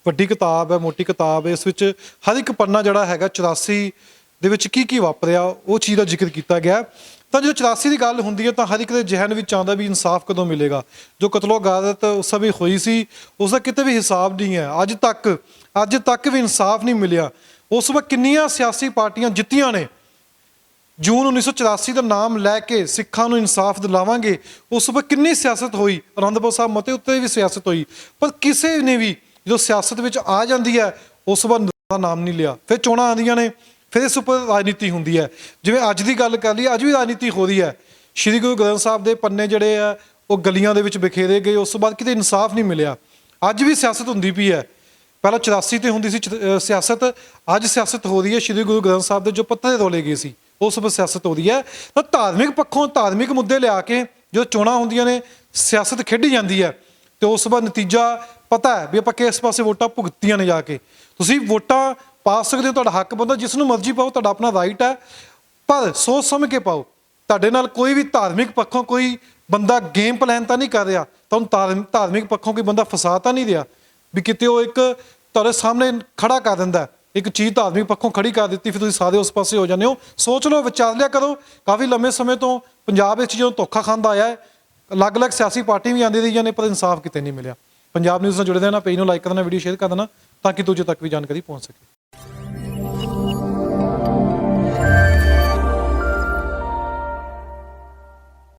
ਵੱਡੀ ਕਿਤਾਬ ਹੈ, ਮੋਟੀ ਕਿਤਾਬ ਹੈ। ਇਸ ਵਿੱਚ ਹਰ ਇੱਕ ਪੰਨਾ ਜਿਹੜਾ ਹੈਗਾ 84 ਦੇ ਵਿੱਚ ਕੀ ਵਾਪਰਿਆ ਉਹ ਚੀਜ਼ ਦਾ ਜ਼ਿਕਰ ਕੀਤਾ ਗਿਆ। ਤਾਂ ਜਦੋਂ 84 ਦੀ ਗੱਲ ਹੁੰਦੀ ਹੈ ਤਾਂ ਹਰ ਇੱਕ ਦੇ ਜ਼ਿਹਨ ਵਿੱਚ ਆਉਂਦਾ ਵੀ ਇਨਸਾਫ ਕਦੋਂ ਮਿਲੇਗਾ। ਜੋ ਕਤਲੋ ਗਾਰਤ ਉਸ ਸਮੇਂ ਹੋਈ ਸੀ ਉਸ ਦਾ ਕਿਤੇ ਵੀ ਹਿਸਾਬ ਨਹੀਂ ਹੈ, ਅੱਜ ਤੱਕ ਵੀ ਇਨਸਾਫ ਨਹੀਂ ਮਿਲਿਆ। ਉਸ ਵਕਤ ਕਿੰਨੀਆਂ ਸਿਆਸੀ ਪਾਰਟੀਆਂ ਜਿੱਤੀਆਂ ਨੇ। ਜੂਨ 1984 ਦਾ ਨਾਮ ਲੈ ਕੇ ਸਿੱਖਾਂ ਨੂੰ ਇਨਸਾਫ ਦਿਲਾਵਾਂਗੇ, ਉਸ ਵਕਤ ਕਿੰਨੀ ਸਿਆਸਤ ਹੋਈ, ਅਨੰਦਪੁਰ ਸਾਹਿਬ ਮਤੇ ਉੱਤੇ ਵੀ ਸਿਆਸਤ ਹੋਈ, ਪਰ ਕਿਸੇ ਨੇ ਵੀ ਜਦੋਂ ਸਿਆਸਤ ਵਿੱਚ ਆ ਜਾਂਦੀ ਹੈ ਉਸ ਵਕਤ ਦਾ ਨਾਮ ਨਹੀਂ ਲਿਆ। ਫਿਰ ਚੋਣਾਂ ਆਉਂਦੀਆਂ ਨੇ, ਫਿਰ ਇਸ ਉੱਪਰ ਰਾਜਨੀਤੀ ਹੁੰਦੀ ਹੈ। ਜਿਵੇਂ ਅੱਜ ਦੀ ਗੱਲ ਕਰ ਲਈ, ਅੱਜ ਵੀ ਰਾਜਨੀਤੀ ਹੋ ਰਹੀ ਹੈ। ਸ਼੍ਰੀ ਗੁਰੂ ਗ੍ਰੰਥ ਸਾਹਿਬ ਦੇ ਪੰਨੇ ਜਿਹੜੇ ਆ ਉਹ ਗਲੀਆਂ ਦੇ ਵਿੱਚ ਬਿਖੇਰੇ ਗਏ, ਉਸ ਤੋਂ ਬਾਅਦ ਕਿਤੇ ਇਨਸਾਫ ਨਹੀਂ ਮਿਲਿਆ। ਅੱਜ ਵੀ ਸਿਆਸਤ ਹੁੰਦੀ ਪਈ ਹੈ। ਪਹਿਲਾਂ 84 ਤੇ ਹੁੰਦੀ ਸੀ ਸਿਆਸਤ, ਅੱਜ ਸਿਆਸਤ ਹੋ ਰਹੀ ਹੈ ਸ਼੍ਰੀ ਗੁਰੂ ਗ੍ਰੰਥ ਸਾਹਿਬ ਦੇ ਜੋ ਪੱਤਰੇ ਰੋਲੇ ਗਏ ਸੀ ਉਸ ਪਰ ਸਿਆਸਤ ਹੋ ਰਹੀ ਹੈ। ਤਾਂ ਧਾਰਮਿਕ ਪੱਖੋਂ ਧਾਰਮਿਕ ਮੁੱਦੇ ਲਿਆ ਕੇ ਜਦੋਂ ਚੋਣਾਂ ਹੁੰਦੀਆਂ ਨੇ ਸਿਆਸਤ ਖੇਡੀ ਜਾਂਦੀ ਹੈ ਤੇ ਉਸ ਤੋਂ ਬਾਅਦ ਨਤੀਜਾ ਪਤਾ ਹੈ ਵੀ ਆਪਾਂ ਕਿਸ ਪਾਸੇ ਵੋਟਾਂ ਭੁਗਤੀਆਂ ਨੇ। ਜਾ ਕੇ ਤੁਸੀਂ ਵੋਟਾਂ ਪਾ ਸਕਦੇ ਹੋ, ਤੁਹਾਡਾ ਹੱਕ ਬਣਦਾ, ਜਿਸ ਨੂੰ ਮਰਜ਼ੀ ਪਾਓ, ਤੁਹਾਡਾ ਆਪਣਾ ਰਾਈਟ ਹੈ, ਪਰ ਸੋਚ ਸਮਝ ਕੇ ਪਾਓ। ਤੁਹਾਡੇ ਨਾਲ ਕੋਈ ਵੀ ਧਾਰਮਿਕ ਪੱਖੋਂ ਕੋਈ ਬੰਦਾ ਗੇਮ ਪਲਾਨ ਤਾਂ ਨਹੀਂ ਕਰ ਰਿਹਾ, ਤੁਹਾਨੂੰ ਧਾਰਮਿਕ ਪੱਖੋਂ ਕੋਈ ਬੰਦਾ ਫਸਾ ਤਾਂ ਨਹੀਂ ਰਿਹਾ ਵੀ ਕਿਤੇ ਉਹ ਇੱਕ ਤੁਹਾਡੇ ਸਾਹਮਣੇ ਖੜਾ ਕਰ ਦਿੰਦਾ, ਇੱਕ ਚੀਜ਼ ਧਾਰਮਿਕ ਪੱਖੋਂ ਖੜੀ ਕਰ ਦਿੱਤੀ, ਫਿਰ ਤੁਸੀਂ ਸਾਰੇ ਉਸ ਪਾਸੇ ਹੋ ਜਾਂਦੇ ਹੋ। ਸੋਚ ਲਓ, ਵਿਚਾਰ ਲਿਆ ਕਰੋ। ਕਾਫੀ ਲੰਮੇ ਸਮੇਂ ਤੋਂ ਪੰਜਾਬ ਵਿੱਚ ਜਦੋਂ ਧੋਖਾ ਖਾਂਦਾ ਆਇਆ ਹੈ, ਅਲੱਗ-ਅਲੱਗ ਸਿਆਸੀ ਪਾਰਟੀਆਂ ਵੀ ਆਉਂਦੀ ਰਹੀਆਂ ਨੇ, ਪਰ ਇਨਸਾਫ ਕਿਤੇ ਨਹੀਂ ਮਿਲਿਆ। ਪੰਜਾਬ ਨਿਊਜ਼ ਨਾਲ ਜੁੜੇ ਰਹਿਣਾ, ਪੇਜ ਨੂੰ ਲਾਈਕ ਕਰਨਾ, ਵੀਡੀਓ ਸ਼ੇਅਰ ਕਰ ਦੇਣਾ ਤਾਂ ਕਿ ਦੂਜੇ ਤੱਕ ਵੀ ਜਾਣਕਾਰੀ ਪਹੁੰਚ ਸਕੇ।